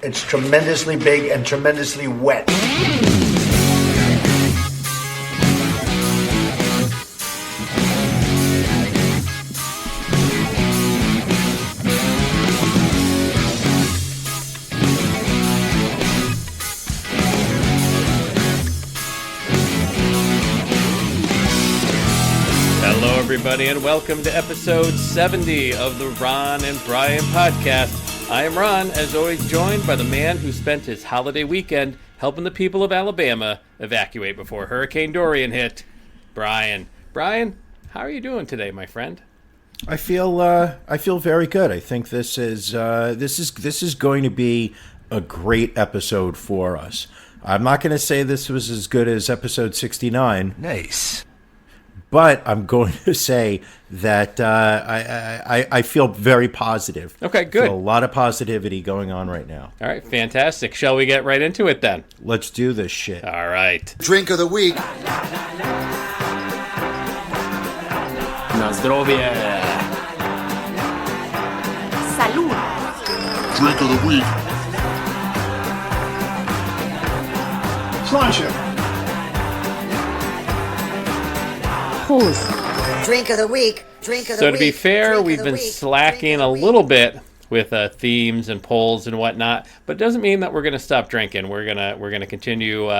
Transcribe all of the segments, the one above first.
It's tremendously big and tremendously wet. Hello, everybody, and welcome to episode 70 of the Ron and Brian podcast. I am Ron, as always, joined by the man who spent his holiday weekend helping the people of Alabama evacuate before Hurricane Dorian hit, Brian. Brian, how are you doing today, my friend? I feel very good. I think this is going to be a great episode for us. I'm not going to say this was as good as episode 69. Nice. But I'm going to say that I feel very positive. Okay, good. I feel a lot of positivity going on right now. All right, fantastic. Shall we get right into it then? Let's do this shit. All right. Drink of the week. Na zdrowie! Salud. Drink of the week. Sláinte. Drink of the week. So to be fair, we've been slacking a little bit with themes and polls and whatnot, but it doesn't mean that we're going to stop drinking. We're gonna continue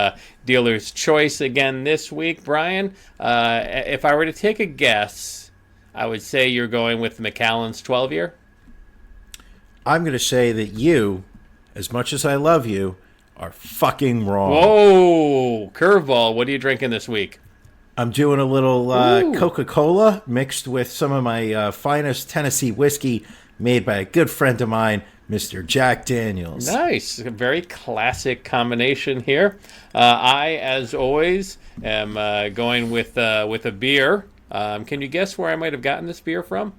dealer's choice again this week. Brian, if I were to take a guess, I would say you're going with Macallan's 12-year. I'm going to say that you, as much as I love you, are fucking wrong. Whoa, curveball. What are you drinking this week? I'm doing a little Coca-Cola mixed with some of my finest Tennessee whiskey made by a good friend of mine, Mr. Jack Daniels. Nice. A very classic combination here. I, as always, am going with a beer. Can you guess where I might have gotten this beer from?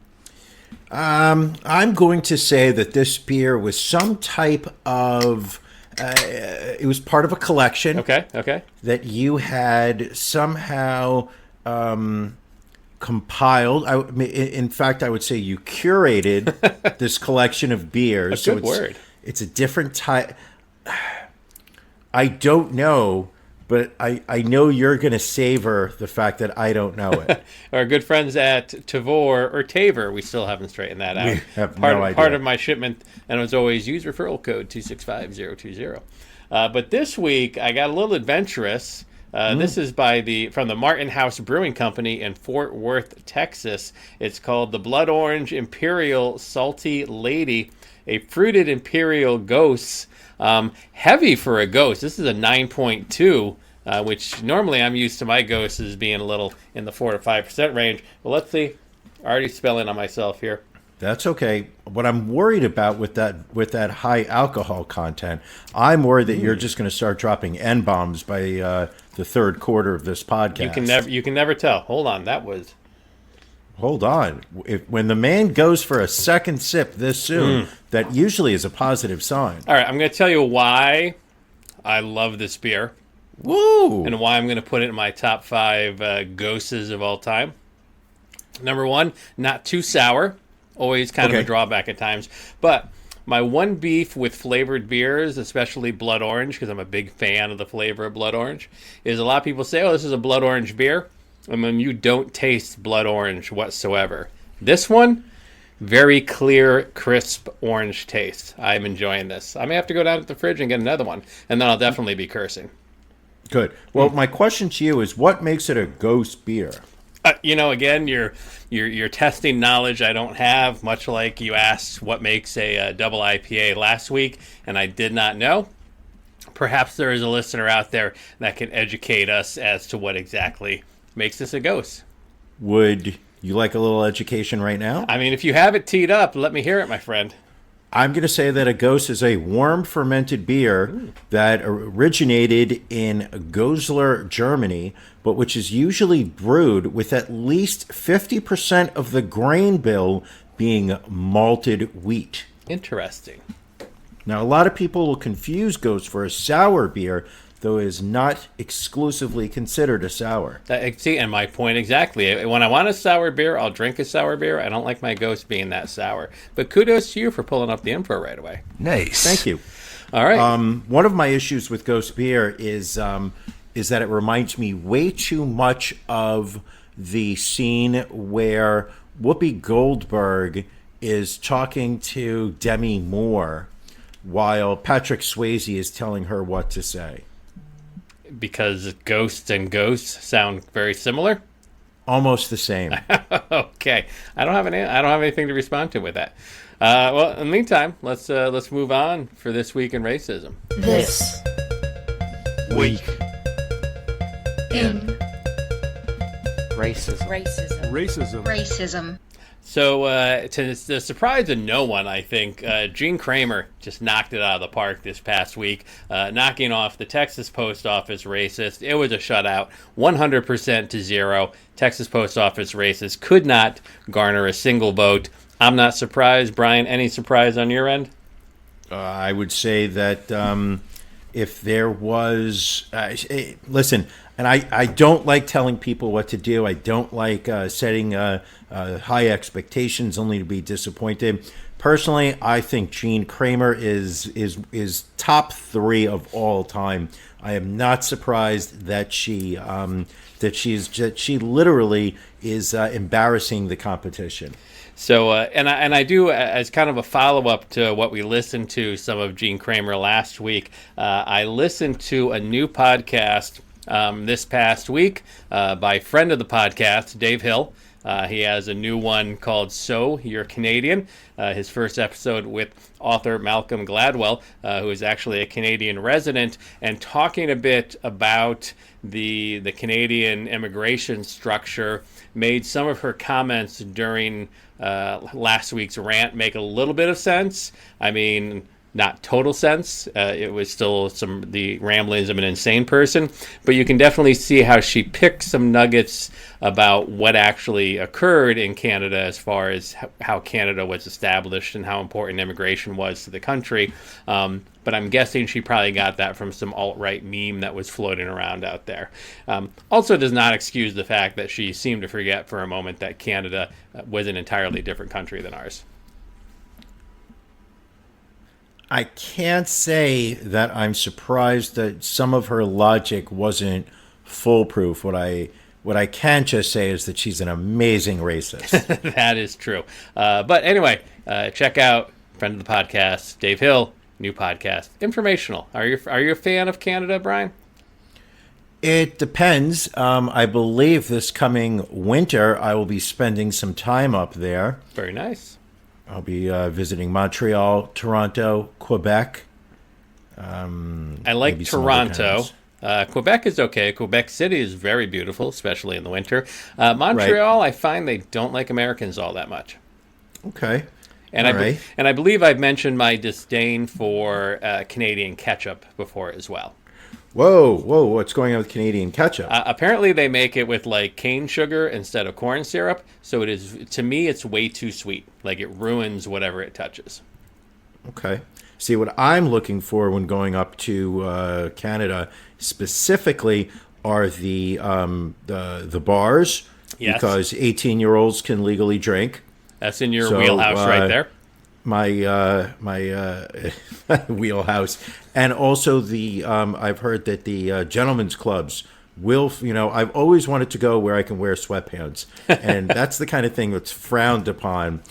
I'm going to say that this beer was some type of... it was part of a collection. Okay. That you had somehow compiled. In fact, I would say you curated this collection of beers. A good word. It's a different type. I don't know, but I know you're going to savor the fact that I don't know it. Our good friends at Tavor or Taver, we still haven't straightened that out. We have no idea. Part of my shipment, and as always, use referral code 265020. But this week, I got a little adventurous. This is from the Martin House Brewing Company in Fort Worth, Texas. It's called the Blood Orange Imperial Salty Lady, a fruited Imperial Ghost. Heavy for a ghost. This is a 9.2, which normally I'm used to my ghosts as being a little in the 4 to 5% range. But let's see. Already spelling on myself here. That's okay. What I'm worried about with that high alcohol content, I'm worried that you're just going to start dropping N-bombs by the third quarter of this podcast. You can never tell. Hold on. Hold on. When the man goes for a second sip this soon, that usually is a positive sign. All right, I'm going to tell you why I love this beer. Woo! And why I'm going to put it in my top 5 ghosts of all time. Number 1, not too sour. Always kind of a drawback at times. But my one beef with flavored beers, especially Blood Orange, because I'm a big fan of the flavor of Blood Orange, is a lot of people say, oh, this is a Blood Orange beer. And then you don't taste blood orange whatsoever. This one, very clear, crisp orange taste. I'm enjoying this. I may have to go down to the fridge and get another one, and then I'll definitely be cursing. Good. Well, my question to you is, what makes it a ghost beer? Again, you're testing knowledge I don't have, much like you asked what makes a double IPA last week, and I did not know. Perhaps there is a listener out there that can educate us as to what exactly makes this a ghost. Would you like a little education right now? I mean, if you have it teed up, let me hear it, my friend. I'm going to say that a ghost is a warm fermented beer that originated in Goslar, Germany, but which is usually brewed with at least 50% of the grain bill being malted wheat. Interesting. Now, a lot of people will confuse Ghost for a sour beer, though it is not exclusively considered a sour. See, and my point exactly. When I want a sour beer, I'll drink a sour beer. I don't like my Ghost being that sour. But kudos to you for pulling up the info right away. Nice. Thank you. All right. One of my issues with Ghost Beer is that it reminds me way too much of the scene where Whoopi Goldberg is talking to Demi Moore while Patrick Swayze is telling her what to say. Because ghosts and ghosts sound very similar. Almost the same. Okay, I don't have anything to respond to with that. Well, in the meantime, let's move on for this week in racism. This Week. in Racism. So, to the surprise of no one, I think, Gene Kramer just knocked it out of the park this past week, knocking off the Texas Post Office racist. It was a shutout, 100% to 0. Texas Post Office racist could not garner a single vote. I'm not surprised. Brian, any surprise on your end? I would say that if there was, listen, and I don't like telling people what to do. I don't like setting high expectations only to be disappointed. Personally, I think Gene Kramer is top 3 of all time. I am not surprised that she literally is embarrassing the competition. So, and I do, as kind of a follow-up to what we listened to some of Gene Kramer last week, I listened to a new podcast this past week by a friend of the podcast, Dave Hill. He has a new one called So You're Canadian, his first episode with author Malcolm Gladwell, who is actually a Canadian resident, and talking a bit about the Canadian immigration structure, made some of her comments during last week's rant make a little bit of sense. I mean, not total sense. It was still the ramblings of an insane person, but you can definitely see how she picked some nuggets about what actually occurred in Canada as far as how Canada was established and how important immigration was to the country. But I'm guessing she probably got that from some alt-right meme that was floating around out there. Also does not excuse the fact that she seemed to forget for a moment that Canada was an entirely different country than ours. I can't say that I'm surprised that some of her logic wasn't foolproof. What I can just say is that she's an amazing racist. That is true. But anyway, check out friend of the podcast, Dave Hill, new podcast, informational. Are you a fan of Canada, Brian? It depends. I believe this coming winter I will be spending some time up there. Very nice. I'll be visiting Montreal, Toronto, Quebec. I like Toronto. Quebec is okay. Quebec City is very beautiful, especially in the winter. Montreal, right. I find they don't like Americans all that much. Okay. And I believe I've mentioned my disdain for Canadian ketchup before as well. Whoa, what's going on with Canadian ketchup? Apparently they make it with like cane sugar instead of corn syrup, so it is, to me, it's way too sweet. Like, it ruins whatever it touches. Okay. See, what I'm looking for when going up to Canada specifically are the bars, yes, because 18-year-olds can legally drink. That's in your wheelhouse right there. My wheelhouse. And also I've heard that the gentlemen's clubs will, I've always wanted to go where I can wear sweatpants. And that's the kind of thing that's frowned upon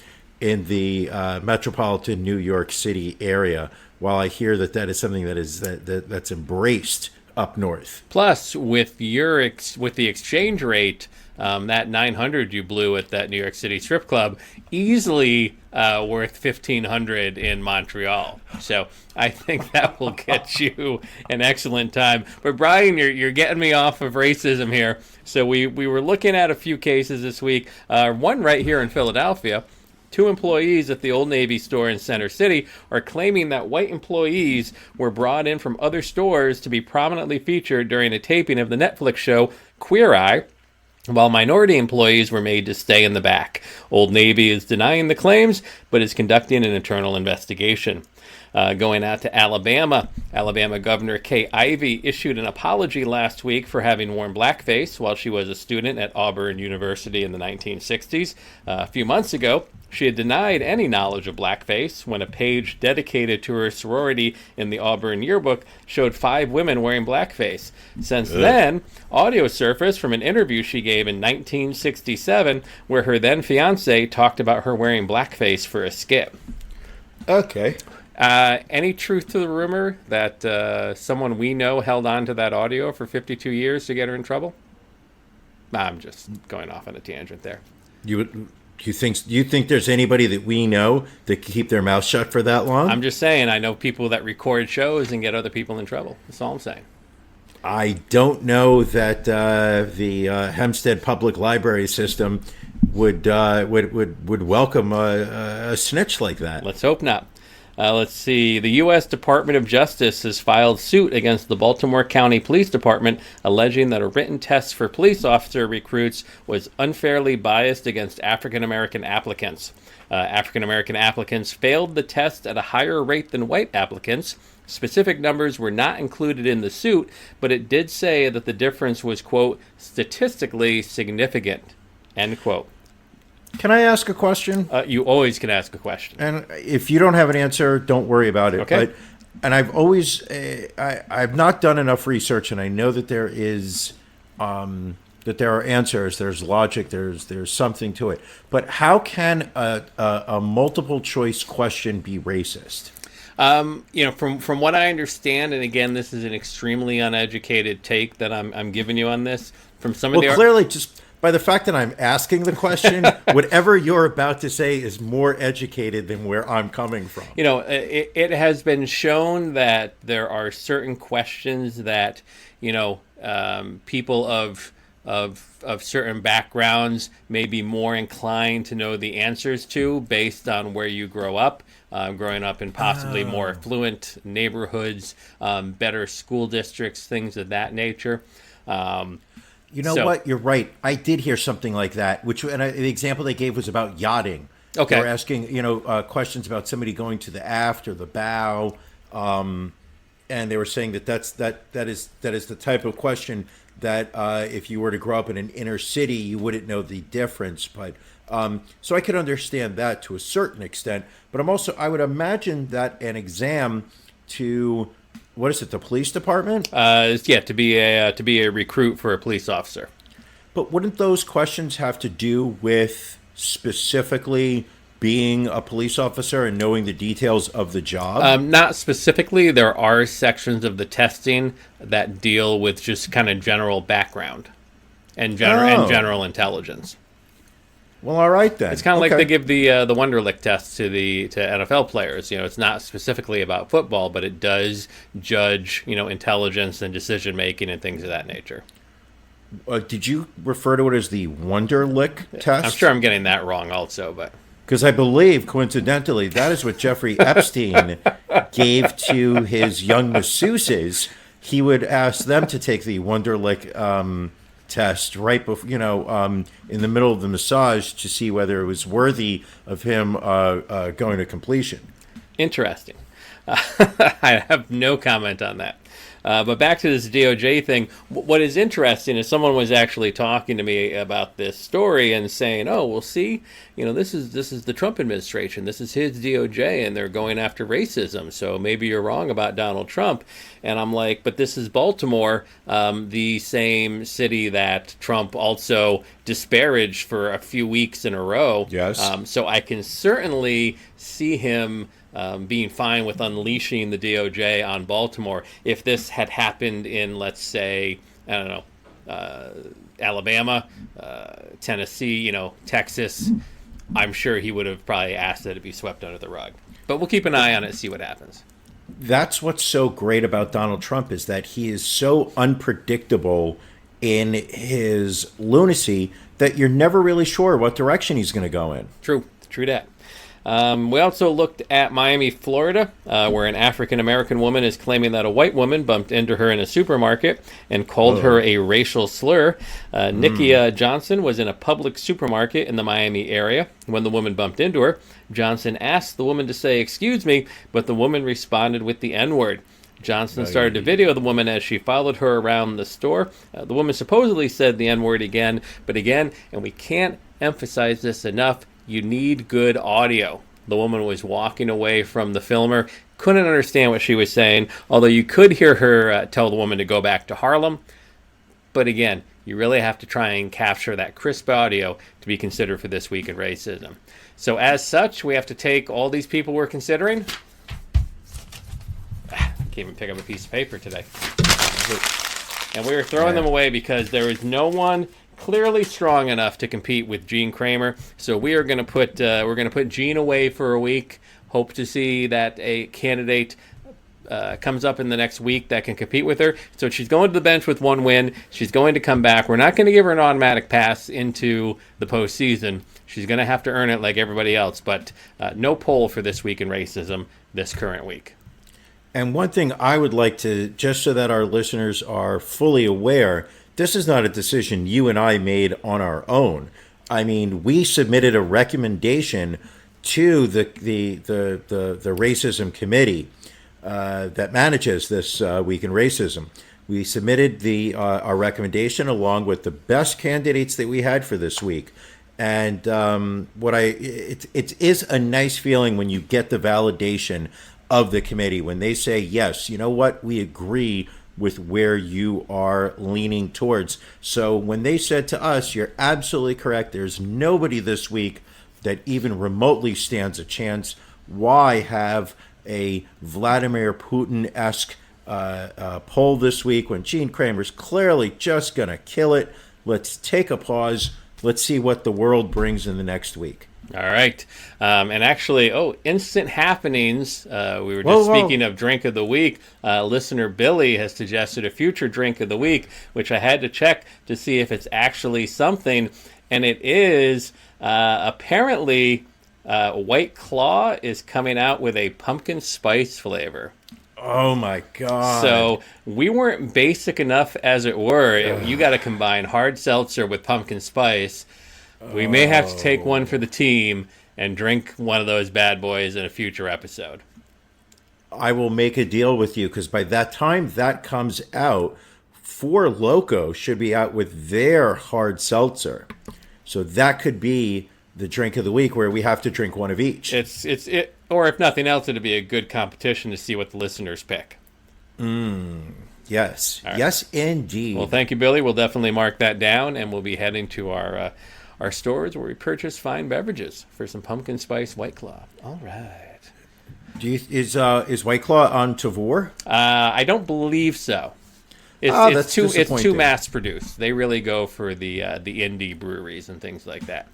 in the metropolitan New York City area, while I hear that is something that's embraced up north. Plus, with the exchange rate, that 900 you blew at that New York City strip club, easily worth $1,500 in Montreal. So I think that will get you an excellent time. But Brian, you're getting me off of racism here. So we were looking at a few cases this week. One right here in Philadelphia. 2 employees at the Old Navy store in Center City are claiming that white employees were brought in from other stores to be prominently featured during a taping of the Netflix show Queer Eye, while minority employees were made to stay in the back. Old Navy is denying the claims, but is conducting an internal investigation. Going out to Alabama, Alabama Governor Kay Ivey issued an apology last week for having worn blackface while she was a student at Auburn University in the 1960s. A few months ago, she had denied any knowledge of blackface when a page dedicated to her sorority in the Auburn yearbook showed 5 women wearing blackface. Since then, audio surfaced from an interview she gave in 1967 where her then fiance talked about her wearing blackface for a skit. Okay. Any truth to the rumor that someone we know held on to that audio for 52 years to get her in trouble? I'm just going off on a tangent there. Do you think there's anybody that we know that can keep their mouth shut for that long? I'm just saying, I know people that record shows and get other people in trouble. That's all I'm saying. I don't know that the Hempstead Public Library System would welcome a snitch like that. Let's hope not. Let's see. The U.S. Department of Justice has filed suit against the Baltimore County Police Department, alleging that a written test for police officer recruits was unfairly biased against African American applicants. African American applicants failed the test at a higher rate than white applicants. Specific numbers were not included in the suit, but it did say that the difference was, quote, statistically significant, end quote. Can I ask a question? You always can ask a question. And if you don't have an answer, don't worry about it. Okay. And I've always, I've not done enough research, and I know that there is, that there are answers. There's logic. There's something to it. But how can a multiple choice question be racist? From what I understand, and again, this is an extremely uneducated take that I'm giving you on this. From some of the clearly just. By the fact that I'm asking the question, whatever you're about to say is more educated than where I'm coming from. It has been shown that there are certain questions that, people of certain backgrounds may be more inclined to know the answers to based on where you grow up. Growing up in possibly more affluent neighborhoods, better school districts, things of that nature. You know what? You're right. I did hear something like that. The example they gave was about yachting. Okay. They were asking, questions about somebody going to the aft or the bow, and they were saying that is the type of question that if you were to grow up in an inner city, you wouldn't know the difference. But so I could understand that to a certain extent. But I would imagine that an exam to what is it? The police department? To be a recruit for a police officer. But wouldn't those questions have to do with specifically being a police officer and knowing the details of the job? Not specifically. There are sections of the testing that deal with just kind of general background and general intelligence. Well, all right then. It's kind of like they give the Wonderlic test to NFL players. It's not specifically about football, but it does judge intelligence and decision making and things of that nature. Did you refer to it as the Wonderlic test? I'm sure I'm getting that wrong, also, but because I believe coincidentally that is what Jeffrey Epstein gave to his young masseuses. He would ask them to take the Wonderlic test right before, in the middle of the massage to see whether it was worthy of him going to completion. Interesting. I have no comment on that. But back to this DOJ thing, what is interesting is someone was actually talking to me about this story and saying, oh, well, see, this is the Trump administration. This is his DOJ, and they're going after racism. So maybe you're wrong about Donald Trump. And I'm like, but this is Baltimore, the same city that Trump also disparaged for a few weeks in a row. Yes. So I can certainly see him being fine with unleashing the DOJ on Baltimore. If this had happened in, let's say, I don't know, Alabama, Tennessee, Texas, I'm sure he would have probably asked that it be swept under the rug. But we'll keep an eye on it and see what happens. That's what's so great about Donald Trump is that he is so unpredictable in his lunacy that you're never really sure what direction he's going to go in. True that. We also looked at Miami, Florida, where an African-American woman is claiming that a white woman bumped into her in a supermarket and called her a racial slur. Nikia Johnson was in a Publix supermarket in the Miami area when the woman bumped into her. Johnson asked the woman to say, "Excuse me," but the woman responded with the N-word. Johnson started to video the woman as she followed her around the store. The woman supposedly said the N-word again, and we can't emphasize this enough, you need good audio. The woman was walking away from the filmer, couldn't understand what she was saying, although you could hear her tell the woman to go back to Harlem. But again, you really have to try and capture that crisp audio to be considered for This Week in Racism. So as such, we have to take all these people we're considering. Can't even pick up a piece of paper today. And we were throwing them away because there was no one clearly strong enough to compete with Gene Kramer. So we are going to put Gene away for a week. Hope to see that a candidate comes up in the next week that can compete with her. So she's going to the bench with one win. She's going to come back. We're not going to give her an automatic pass into the postseason. She's going to have to earn it like everybody else. But no poll for This Week in Racism this current week. And one thing I would like to, just so that our listeners are fully aware, this is not a decision you and I made on our own. I mean, we submitted a recommendation to the racism committee that manages This Week in Racism. We submitted our recommendation along with the best candidates that we had for this week. And it is a nice feeling when you get the validation of the committee, when they say, yes, you know what, we agree with where you are leaning towards. So when they said to us, you're absolutely correct, there's nobody this week that even remotely stands a chance, why have a Vladimir Putin-esque poll this week when Gene Kramer's clearly just going to kill it? Let's take a pause. Let's see what the world brings in the next week. All right. And actually, instant happenings. We were just speaking of drink of the week. Listener Billy has suggested a future drink of the week, which I had to check to see if it's actually something. And it is apparently White Claw is coming out with a pumpkin spice flavor. Oh, my God. So we weren't basic enough, as it were. You got to combine hard seltzer with pumpkin spice. We may have to take one for the team and drink one of those bad boys in a future episode. I will make a deal with you, because by that time that comes out, Four Loko should be out with their hard seltzer. So that could be the drink of the week where we have to drink one of each. Or if nothing else, it'd be a good competition to see what the listeners pick. Yes. Right. Yes, indeed. Well, thank you, Billy. We'll definitely mark that down, and we'll be heading to our stores where we purchase fine beverages for some pumpkin spice White Claw. All right. Is White Claw on Tavour? I don't believe so. That's It's too mass produced. They really go for the indie breweries and things like that.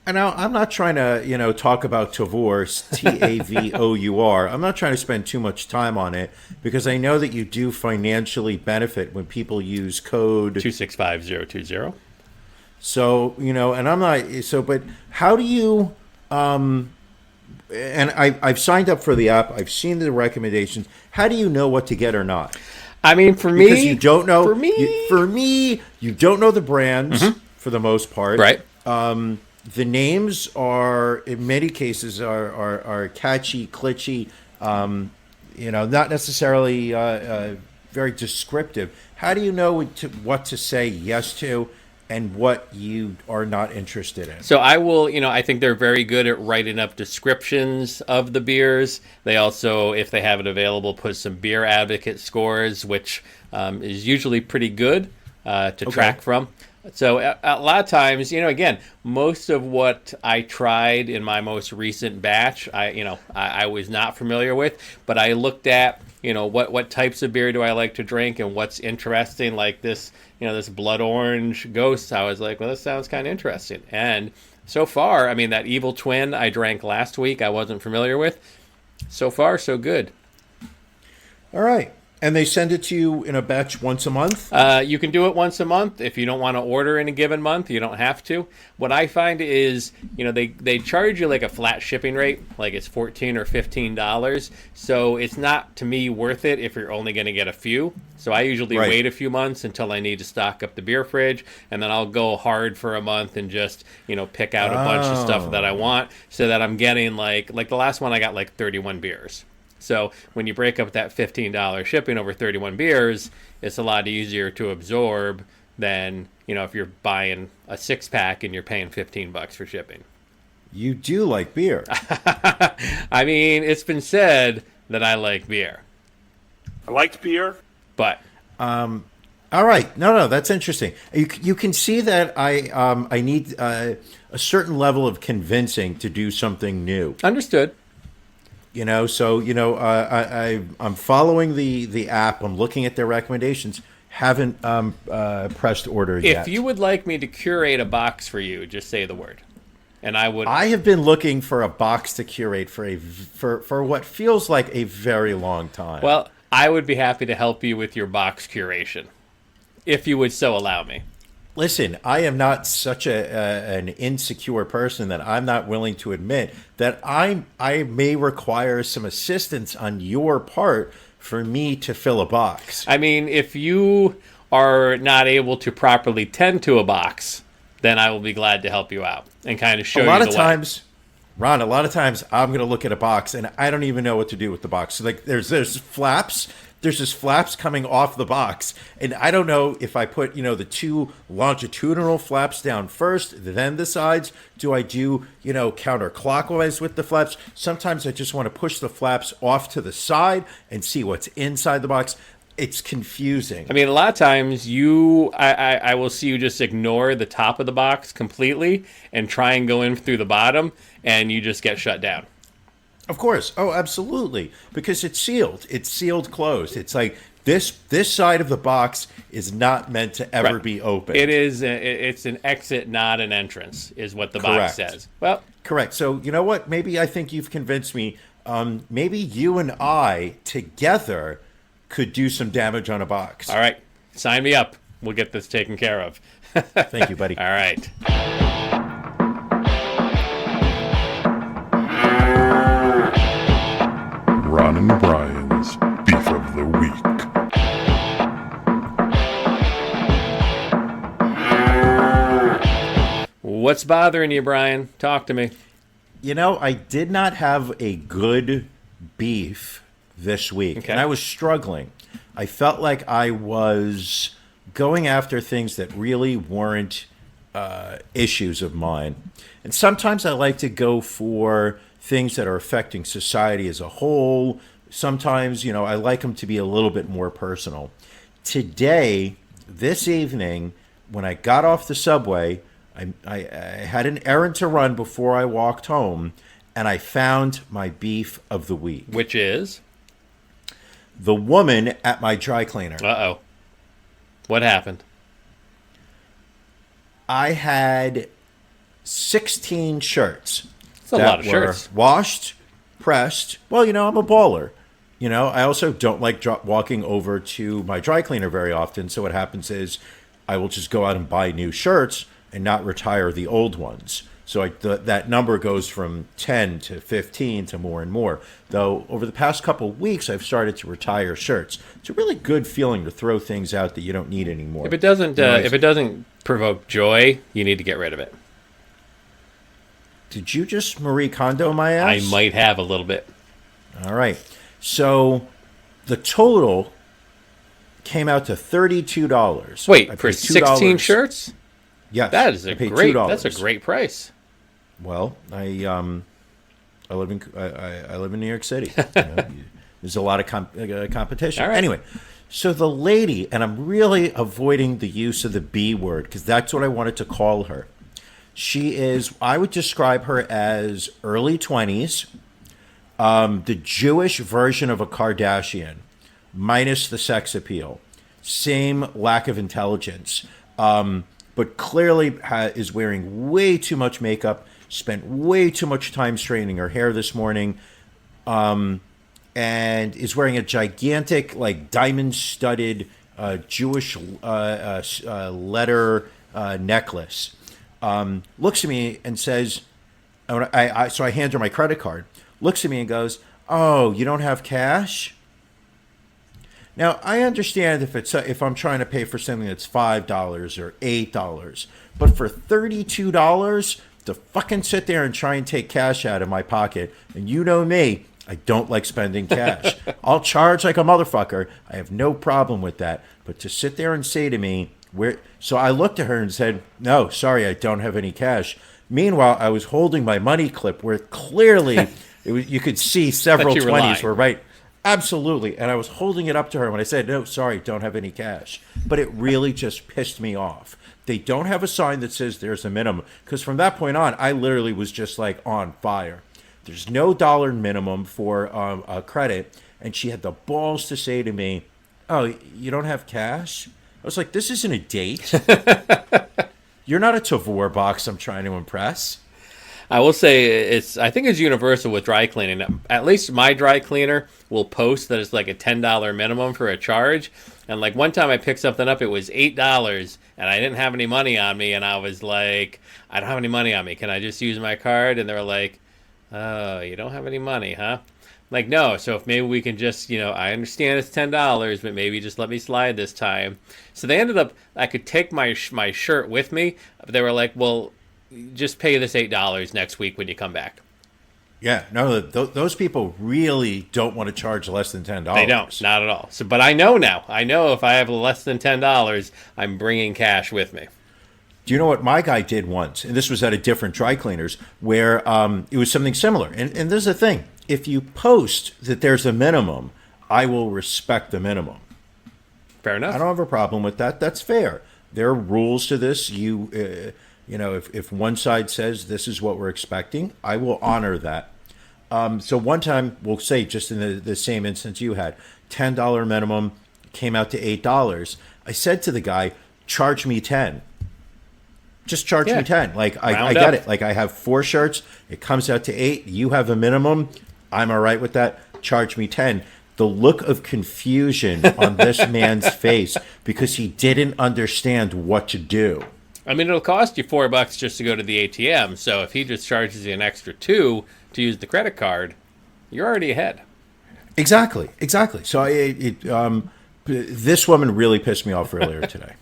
And now I'm not trying to talk about Tavour, Tavour. I'm not trying to spend too much time on it, because I know that you do financially benefit when people use code 265020. So, and I'm not, but how do you, and I've signed up for the app, I've seen the recommendations, how do you know what to get or not? I mean, for me, because you don't know, for me, you don't know the brands for the most part. Right. The names are, in many cases, are catchy, glitchy, not necessarily very descriptive. How do you know what to say yes to and what you are not interested in? So I will, I think they're very good at writing up descriptions of the beers. They also, if they have it available, put some beer advocate scores, which is usually pretty good to track from. So a lot of times, again, most of what I tried in my most recent batch, I was not familiar with, but I looked at, what types of beer do I like to drink and what's interesting, like this, this blood orange ghost. I was like, well, this sounds kind of interesting. And so far, that Evil Twin I drank last week, I wasn't familiar with. So far, so good. All right. And they send it to you in a batch once a month? You can do it once a month. If you don't want to order in a given month, you don't have to. What I find is, they charge you like a flat shipping rate, like it's $14 or $15. So it's not, to me, worth it if you're only going to get a few. So I usually Right. wait a few months until I need to stock up the beer fridge, and then I'll go hard for a month and just, pick out a bunch of stuff that I want, so that I'm getting like the last one I got like 31 beers. So when you break up that $15 shipping over 31 beers, it's a lot easier to absorb than, if you're buying a 6-pack and you're paying $15 for shipping. You do like beer. I mean, it's been said that I like beer, I liked beer. but All right. No, that's interesting. You can see that I need a certain level of convincing to do something new. understood. I'm following the app. I'm looking at their recommendations. Haven't pressed order yet. If you would like me to curate a box for you, just say the word, and I would. I have been looking for a box to curate for what feels like a very long time. Well, I would be happy to help you with your box curation, if you would so allow me. Listen, I am not such an insecure person that I'm not willing to admit that I may require some assistance on your part for me to fill a box. I mean, if you are not able to properly tend to a box, then I will be glad to help you out and kind of show you the way. Ron, a lot of times I'm going to look at a box and I don't even know what to do with the box. So like there's flaps. There's just flaps coming off the box. And I don't know if I put, the 2 longitudinal flaps down first, then the sides. Do I do, counterclockwise with the flaps? Sometimes I just want to push the flaps off to the side and see what's inside the box. It's confusing. I mean, a lot of times I will see you just ignore the top of the box completely and try and go in through the bottom, and you just get shut down. Of course. Oh, absolutely. Because it's sealed. It's sealed closed. It's like this side of the box is not meant to ever Right. be open. It is. It's an exit, not an entrance, is what the box Correct. says. Well, Correct. So, you know what? Maybe I think you've convinced me. Maybe you and I together could do some damage on a box. all right, sign me up. We'll get this taken care of. Thank you, buddy. All right. Ron and Brian's Beef of the Week. What's bothering you, Brian? Talk to me. I did not have a good beef this week, Okay. and I was struggling. I felt like I was going after things that really weren't issues of mine. And sometimes I like to go for things that are affecting society as a whole. Sometimes, I like them to be a little bit more personal. Today, this evening, when I got off the subway, I had an errand to run before I walked home, and I found my beef of the week. Which is? The woman at my dry cleaner. Uh-oh. What happened? I had 16 shirts. That's a that lot of were shirts. washed, pressed. Well, I'm a baller. I also don't like walking over to my dry cleaner very often. So what happens is I will just go out and buy new shirts and not retire the old ones. So that number goes from 10 to 15 to more and more. Though over the past couple of weeks, I've started to retire shirts. It's a really good feeling to throw things out that you don't need anymore. If it doesn't provoke joy, you need to get rid of it. Did you just Marie Kondo my ass? I might have a little bit. All right. So the total came out to $32. Wait, I for paid 16 $2. shirts? Yes. That is I paid that's a $2. great price. Well, I live in New York City. There's a lot of competition. All right. Anyway, so the lady, and I'm really avoiding the use of the B word because that's what I wanted to call her. She is, I would describe her as early 20s, the Jewish version of a Kardashian, minus the sex appeal. Same lack of intelligence, but clearly is wearing way too much makeup, spent way too much time straightening her hair this morning. and is wearing a gigantic, like, diamond-studded Jewish letter necklace. Looks at me and says, so I hand her my credit card. Looks at me and goes, "Oh, you don't have cash?" Now, I understand if I'm trying to pay for something that's $5 or $8, but for $32 to fucking sit there and try and take cash out of my pocket, and you know me, I don't like spending cash. I'll charge like a motherfucker. I have no problem with that. But to sit there and say to me, so I looked at her and said, "No, sorry, I don't have any cash." Meanwhile, I was holding my money clip where clearly you could see several 20s were right. Absolutely. And I was holding it up to her when I said, "No, sorry, don't have any cash." But it really just pissed me off. They don't have a sign that says there's a minimum. Because from that point on, I literally was just like on fire. There's no dollar minimum for a credit. And she had the balls to say to me, "Oh, you don't have cash?" I was like, "This isn't a date. You're not a Tavor box I'm trying to impress." I will say I think it's universal with dry cleaning. At least my dry cleaner will post that it's like a $10 minimum for a charge. And like one time I picked something up, it was $8 and I didn't have any money on me. And I was like, "I don't have any money on me. Can I just use my card?" And they were like, "Oh, you don't have any money, huh?" I'm like, "No. So if maybe we can just, I understand it's $10, but maybe just let me slide this time." So they ended up, I could take my shirt with me. But they were like, "Well, just pay this $8 next week when you come back." Yeah, no, those people really don't want to charge less than $10. They don't, not at all. So, but I know now. I know if I have less than $10, I'm bringing cash with me. Do you know what my guy did once? And this was at a different dry cleaners where it was something similar. And there's the thing. If you post that there's a minimum, I will respect the minimum. Fair enough. I don't have a problem with that. That's fair. There are rules to this. If one side says this is what we're expecting, I will honor that. So one time, we'll say just in the same instance you had, $10 minimum came out to $8. I said to the guy, "Charge me 10. Just charge me 10. Like I get it. Like I have 4 shirts. It comes out to 8. You have a minimum. I'm all right with that. Charge me 10. The look of confusion on this man's face because he didn't understand what to do. I mean, it'll cost you $4 just to go to the ATM. So if he just charges you an extra $2 to use the credit card, you're already ahead. Exactly. So this woman really pissed me off earlier today.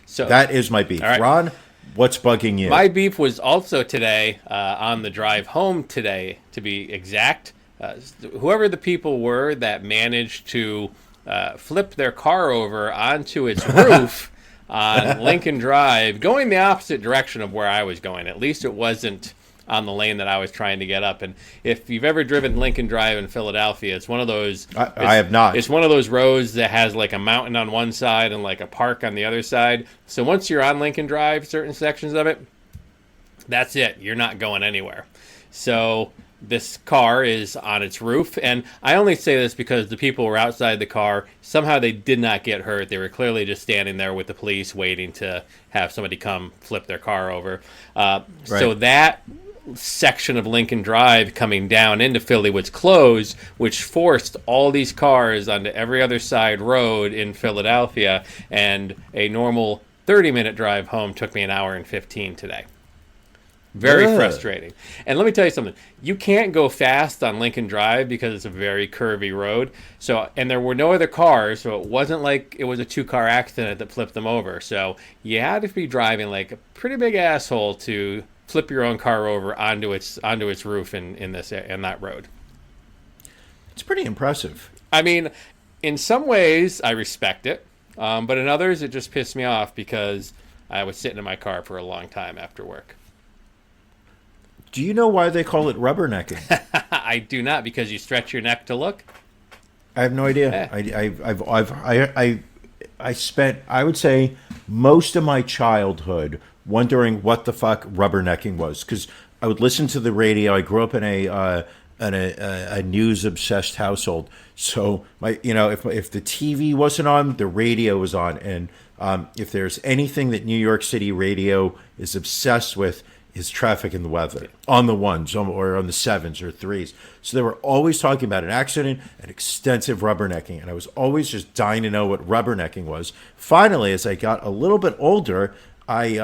So that is my beef. Right. Ron, what's bugging you? My beef was also today on the drive home today, to be exact. Whoever the people were that managed to flip their car over onto its roof on Lincoln Drive, going the opposite direction of where I was going. At least it wasn't on the lane that I was trying to get up. And if you've ever driven Lincoln Drive in Philadelphia, it's one of those... I have not. It's one of those roads that has like a mountain on one side and like a park on the other side. So once you're on Lincoln Drive, certain sections of it, that's it. You're not going anywhere. So this car is on its roof, and I only say this because the people were outside the car. Somehow they did not get hurt. They were clearly just standing there with the police waiting to have somebody come flip their car over. Right. So that section of Lincoln Drive coming down into Philly was closed, which forced all these cars onto every other side road in Philadelphia, and a normal 30-minute drive home took me an hour and 15 today. Very frustrating. And let me tell you something. You can't go fast on Lincoln Drive because it's a very curvy road. So, and there were no other cars, so it wasn't like it was a 2-car accident that flipped them over. So you had to be driving like a pretty big asshole to flip your own car over onto its roof in that road. It's pretty impressive. I mean, in some ways I respect it, but in others it just pissed me off because I was sitting in my car for a long time after work. Do you know why they call it rubbernecking? I do not, because you stretch your neck to look. I have no idea. I spent, I would say, most of my childhood wondering what the fuck rubbernecking was, because I would listen to the radio. I grew up in a news obsessed household, so if the TV wasn't on, the radio was on, and if there's anything that New York City radio is obsessed with, is traffic and the weather on the ones or on the sevens or threes. So they were always talking about an accident and extensive rubbernecking. And I was always just dying to know what rubbernecking was. Finally, as I got a little bit older, I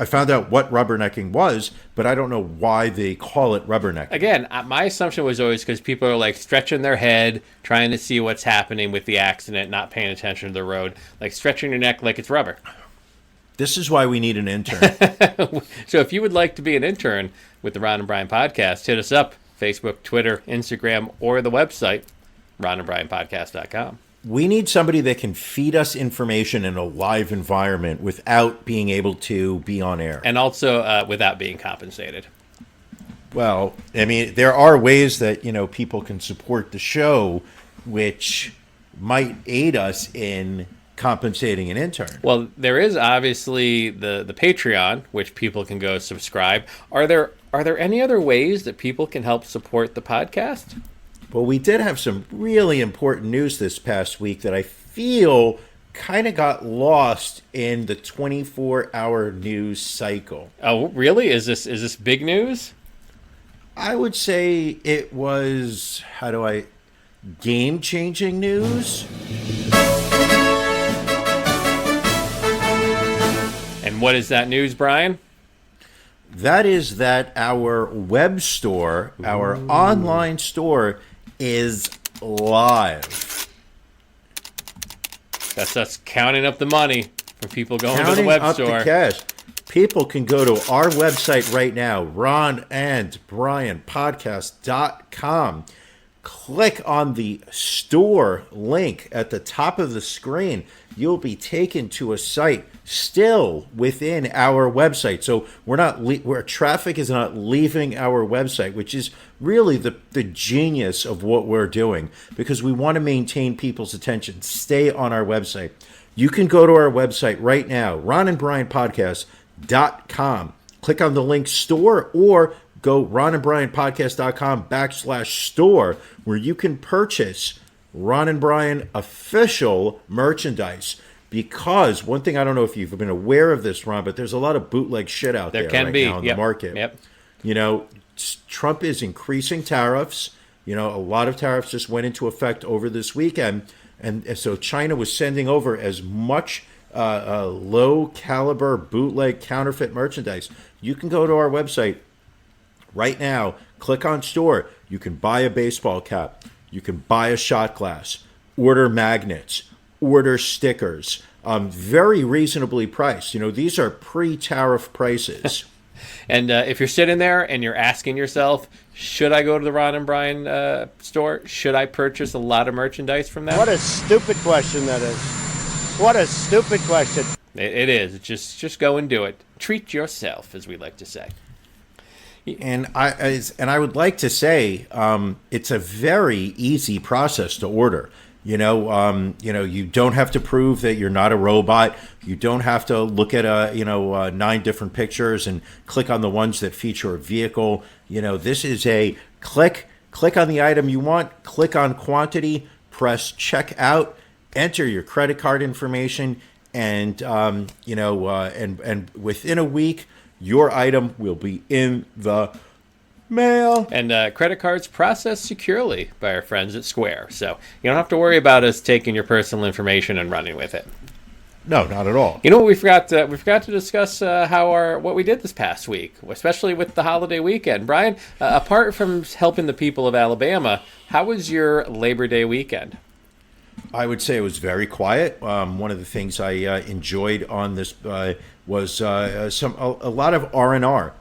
found out what rubbernecking was, but I don't know why they call it rubbernecking. Again, my assumption was always because people are like stretching their head, trying to see what's happening with the accident, not paying attention to the road, like stretching your neck like it's rubber. This is why we need an intern. So if you would like to be an intern with the Ron and Brian podcast, hit us up, Facebook, Twitter, Instagram, or the website, ronandbrianpodcast.com. We need somebody that can feed us information in a live environment without being able to be on air. And also without being compensated. Well, I mean, there are ways that, people can support the show, which might aid us in compensating an intern. Well, there is obviously the Patreon, which people can go subscribe. Are there any other ways that people can help support the podcast? Well, we did have some really important news this past week that I feel kind of got lost in the 24-hour news cycle. Oh, really? Is this big news? I would say it was, game-changing news. And what is that news, Brian? That is that our web store, our online store, is live. That's us counting up the money for people going to the Counting web up store. the cash. People can go to our website right now, ronandbrianpodcast.com. Click on the store link at the top of the screen. You'll be taken to a site still within our website. So where traffic is not leaving our website, which is really the genius of what we're doing, because we want to maintain people's attention. Stay on our website. You can go to our website right now, ronandbrianpodcast.com. Click on the link store, or go ronandbrianpodcast.com/store, where you can purchase Ron and Brian official merchandise. Because one thing, I don't know if you've been aware of this, Ron, but there's a lot of bootleg shit out there can right be. now in the market. Yep. Trump is increasing tariffs. A lot of tariffs just went into effect over this weekend. And so China was sending over as much low caliber bootleg counterfeit merchandise. You can go to our website right now, click on store. You can buy a baseball cap. You can buy a shot glass, order magnets, order stickers, very reasonably priced. These are pre-tariff prices. And if you're sitting there and you're asking yourself, should I go to the Ron and Brian store? Should I purchase a lot of merchandise from them? What a stupid question that is. What a stupid question. It is. Just go and do it. Treat yourself, as we like to say. And I would like to say it's a very easy process to order. You don't have to prove that you're not a robot. You don't have to look at 9 different pictures and click on the ones that feature a vehicle. This is a click on the item you want, click on quantity, press check out, enter your credit card information, and and within a week, your item will be in the mail. And credit cards processed securely by our friends at Square. So you don't have to worry about us taking your personal information and running with it. No, not at all. You know what we forgot to discuss what we did this past week, especially with the holiday weekend. Brian, apart from helping the people of Alabama, how was your Labor Day weekend? I would say it was very quiet. One of the things I enjoyed on this was a lot of R&R.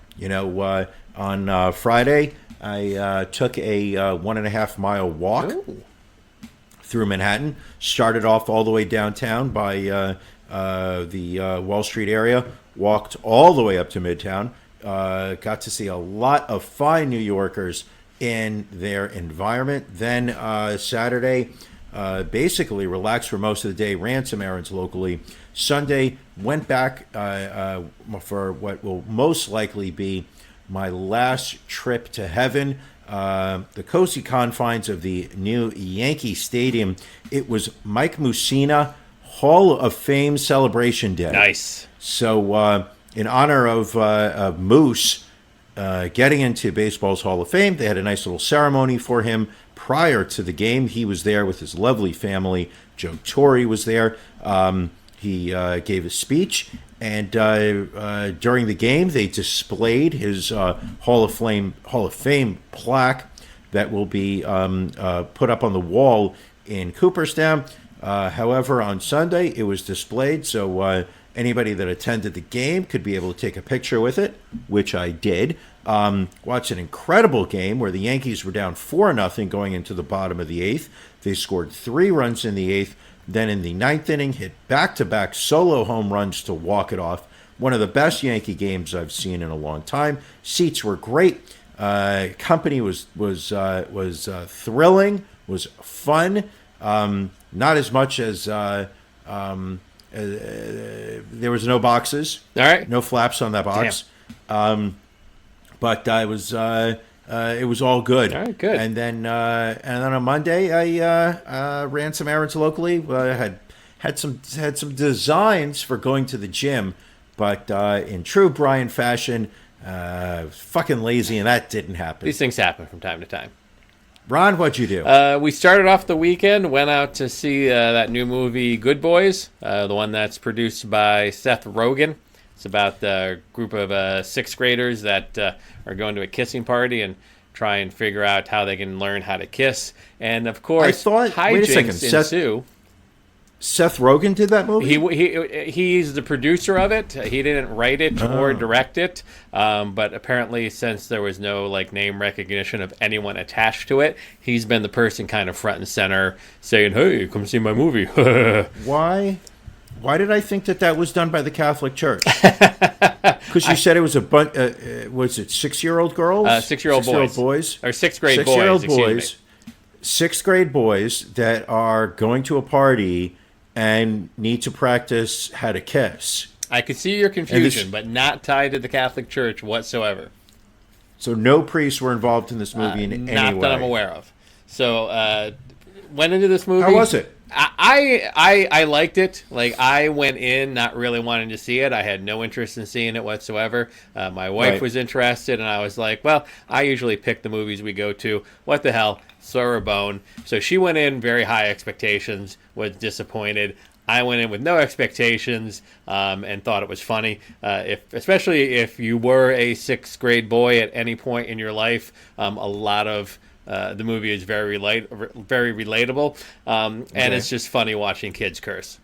On Friday, I took a 1.5 mile walk through Manhattan. Started off all the way downtown by the Wall Street area. Walked all the way up to Midtown. Got to see a lot of fine New Yorkers in their environment. Then Saturday, basically relaxed for most of the day. Ran some errands locally. Sunday, went back for what will most likely be my last trip to heaven, the cozy confines of the new Yankee Stadium. It was Mike Mussina Hall of Fame celebration day. Nice. So in honor of Moose getting into baseball's Hall of Fame. They had a nice little ceremony for him prior to the game. He was there with his lovely family. Joe Torre was there. He gave a speech, and during the game, they displayed his Hall of Fame plaque that will be put up on the wall in Cooperstown. However, on Sunday, it was displayed, so anybody that attended the game could be able to take a picture with it, which I did. Watched an incredible game where the Yankees were down 4-0 going into the bottom of the eighth. They scored 3 runs in the eighth. Then in the ninth inning, hit back-to-back solo home runs to walk it off. One of the best Yankee games I've seen in a long time. Seats were great. Company was thrilling. Was fun. Not as much as there was no boxes. All right. No flaps on that box. But it was all good. All right, good. And then on Monday, I ran some errands locally. I had some designs for going to the gym, but in true Brian fashion, fucking lazy, and that didn't happen. These things happen from time to time. Ron, what'd you do? We started off the weekend, went out to see that new movie, Good Boys, the one that's produced by Seth Rogen. It's about a group of sixth graders that are going to a kissing party and try and figure out how they can learn how to kiss. And, of course, hijinks ensue. Seth Rogen did that movie? He's the producer of it. He didn't write it or direct it, but apparently since there was no name recognition of anyone attached to it, he's been the person kind of front and center saying, "Hey, come see my movie." Why did I think that was done by the Catholic Church? Because you said it was a bunch. Was it 6-year-old girls? 6-year-old boys. Or sixth grade boys. 6-year-old boys. Sixth grade boys that are going to a party and need to practice how to kiss. I could see your confusion, but not tied to the Catholic Church whatsoever. So no priests were involved in this movie in any way? Not that I'm aware of. So went into this movie. How was it? I liked it. I went in not really wanting to see it. I had no interest in seeing it whatsoever. My wife was interested, and I was like, well, I usually pick the movies we go to. What the hell? Throw her a bone. So she went in very high expectations, was disappointed. I went in with no expectations and thought it was funny. Especially if you were a sixth grade boy at any point in your life, a lot of the movie is very relatable, and it's just funny watching kids curse.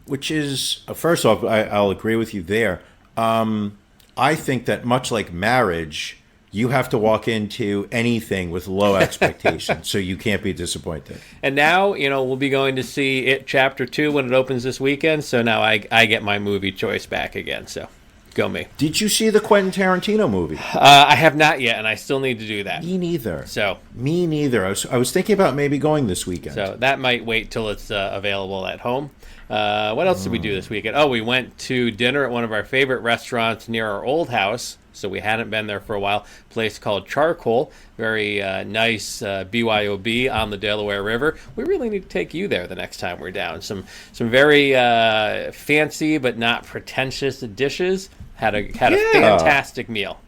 Which is, first off, I'll agree with you there. I think that much like marriage, you have to walk into anything with low expectations, so you can't be disappointed. And now, we'll be going to see It Chapter 2 when it opens this weekend, so now I get my movie choice back again, so go me. Did you see the Quentin Tarantino movie? I have not yet, and I still need to do that. Me neither. So me neither. I was thinking about maybe going this weekend. So that might wait till it's available at home. What else did we do this weekend? Oh, we went to dinner at one of our favorite restaurants near our old house. So we hadn't been there for a while. A place called Charcoal. Very nice BYOB on the Delaware River. We really need to take you there the next time we're down. Some very fancy but not pretentious dishes. Had a fantastic meal.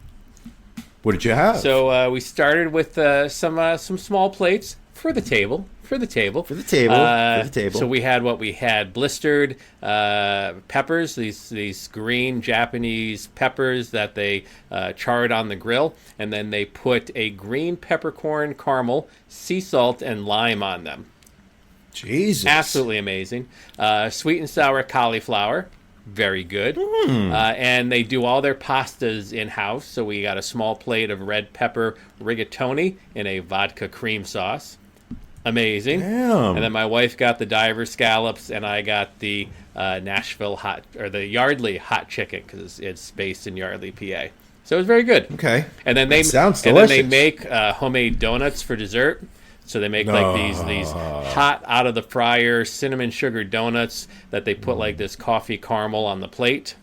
What did you have? So we started with some small plates for the table. For the table. So we had blistered peppers, these green Japanese peppers that they charred on the grill, and then they put a green peppercorn caramel, sea salt, and lime on them. Jesus. Absolutely amazing. Sweet and sour cauliflower. Very good. And they do all their pastas in-house, so we got a small plate of red pepper rigatoni in a vodka cream sauce. Amazing. Damn. And then my wife got the diver scallops, and I got the the Yardley hot chicken because it's based in Yardley, PA. So it was very good. Okay. And then sounds delicious. Then they make homemade donuts for dessert. So they make these hot out of the fryer cinnamon sugar donuts that they put this coffee caramel on the plate.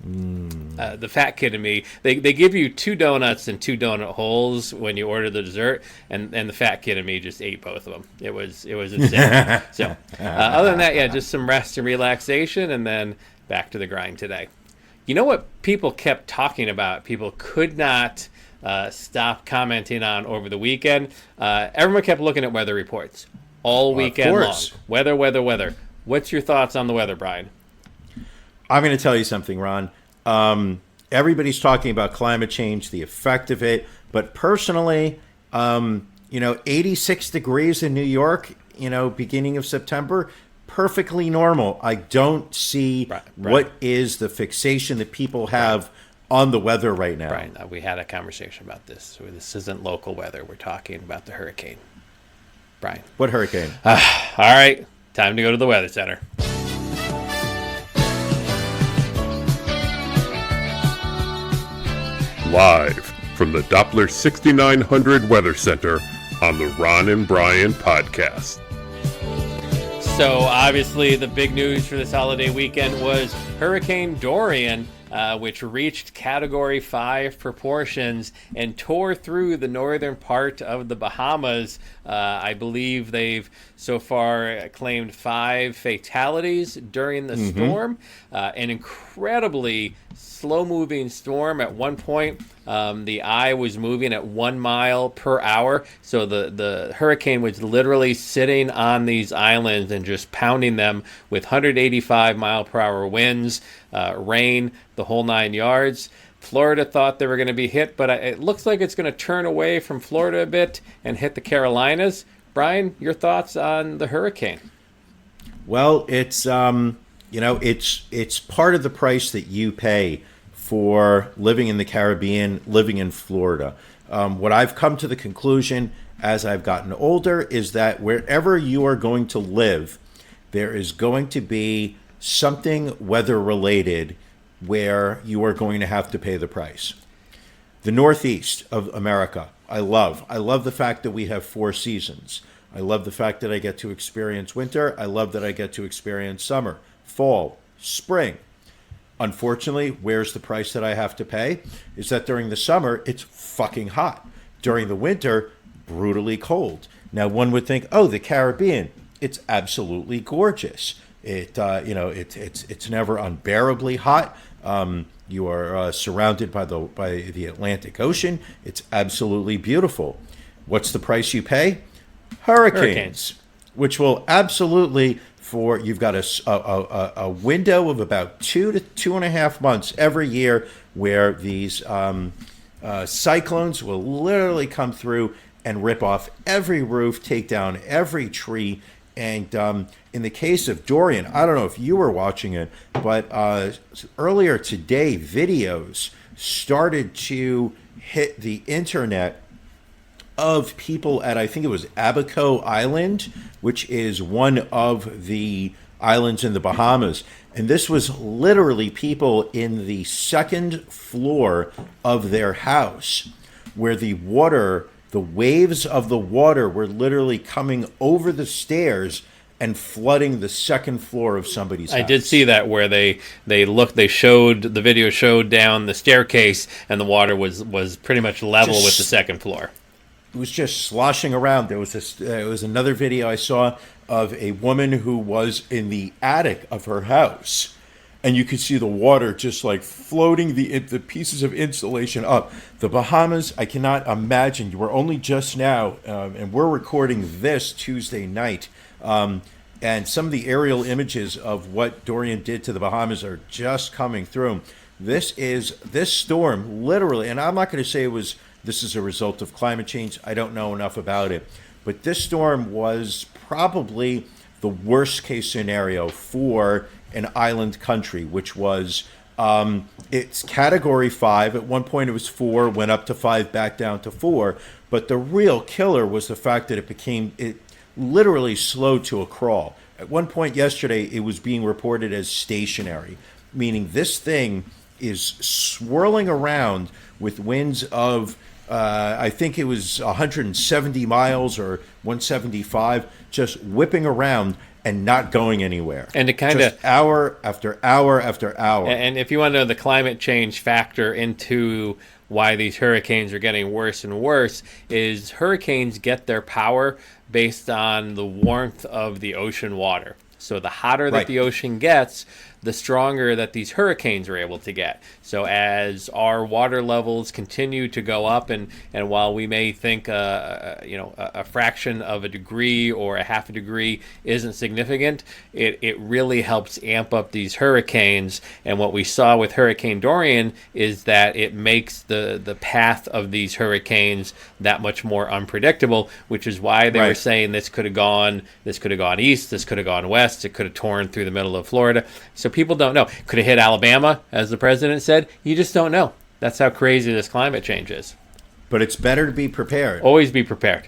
The fat kid in me, they give you 2 donuts and 2 donut holes when you order the dessert, and the fat kid in me just ate both of them. It was insane. So other than that, just some rest and relaxation, and then back to the grind today. You know what people kept talking about? People could not stop commenting on over the weekend. Everyone kept looking at weather reports all weekend long. Weather. What's your thoughts on the weather, Brian? I'm going to tell you something, Ron. Everybody's talking about climate change, the effect of it. But personally, 86 degrees in New York, beginning of September, perfectly normal. I don't see what is the fixation that people have on the weather right now. Brian, we had a conversation about this. So this isn't local weather. We're talking about the hurricane. Brian. What hurricane? All right. Time to go to the Weather Center. Live from the Doppler 6900 Weather Center on the Ron and Brian podcast. So obviously the big news for this holiday weekend was Hurricane Dorian, which reached Category 5 proportions and tore through the northern part of the Bahamas. I believe they've so far claimed 5 fatalities during the storm. An incredibly slow-moving storm. At one point, the eye was moving at 1 mile per hour. So the hurricane was literally sitting on these islands and just pounding them with 185 mile per hour winds, rain, the whole 9 yards. Florida thought they were going to be hit, but it looks like it's going to turn away from Florida a bit and hit the Carolinas. Brian, your thoughts on the hurricane? Well, it's it's part of the price that you pay for living in the Caribbean, living in Florida. What I've come to the conclusion as I've gotten older is that wherever you are going to live, there is going to be something weather related where you are going to have to pay the price. The Northeast of America, I love the fact that we have 4 seasons. I love the fact that I get to experience winter. I love that I get to experience summer, fall, spring. Unfortunately, where's the price that I have to pay? Is that during the summer, it's fucking hot. During the winter, brutally cold. Now, one would think, oh, the Caribbean, it's absolutely gorgeous. It's never unbearably hot. You are surrounded by the Atlantic Ocean. It's absolutely beautiful. What's the price you pay? Hurricanes. Which will absolutely, you've got a window of about 2 to 2.5 months every year where these cyclones will literally come through and rip off every roof, take down every tree. And in the case of Dorian, I don't know if you were watching it, but earlier today, videos started to hit the internet of people at, I think it was Abaco Island, which is one of the islands in the Bahamas. And this was literally people in the second floor of their house where the waves of the water were literally coming over the stairs and flooding the second floor of somebody's house. I did see that where the video showed down the staircase and the water was pretty much level with the second floor. It was just sloshing around. There was another video I saw of a woman who was in the attic of her house, and you could see the water just like floating the pieces of insulation up. The Bahamas, I cannot imagine. You were only just now, and we're recording this Tuesday night, and some of the aerial images of what Dorian did to the Bahamas are just coming through. This storm, literally, and I'm not going to say this is a result of climate change. I don't know enough about it. But this storm was probably the worst case scenario for an island country, which was it's Category 5. At one point it was 4, went up to 5, back down to 4. But the real killer was the fact that it literally slowed to a crawl. At one point yesterday, it was being reported as stationary, meaning this thing is swirling around with winds of I think it was 170 miles or 175, just whipping around and not going anywhere. And to kind of hour after hour after hour. And if you want to know the climate change factor into why these hurricanes are getting worse and worse, is hurricanes get their power based on the warmth of the ocean water. So the hotter that Right. the ocean gets, the stronger that these hurricanes are able to get. So as our water levels continue to go up, and while we may think a fraction of a degree or a half a degree isn't significant, it really helps amp up these hurricanes. And what we saw with Hurricane Dorian is that it makes the path of these hurricanes that much more unpredictable, which is why they were Right. saying this could have gone east, this could have gone west, it could have torn through the middle of Florida. So people don't know. Could have hit Alabama, as the president said. You just don't know. That's how crazy this climate change is. But it's better to be prepared. Always be prepared.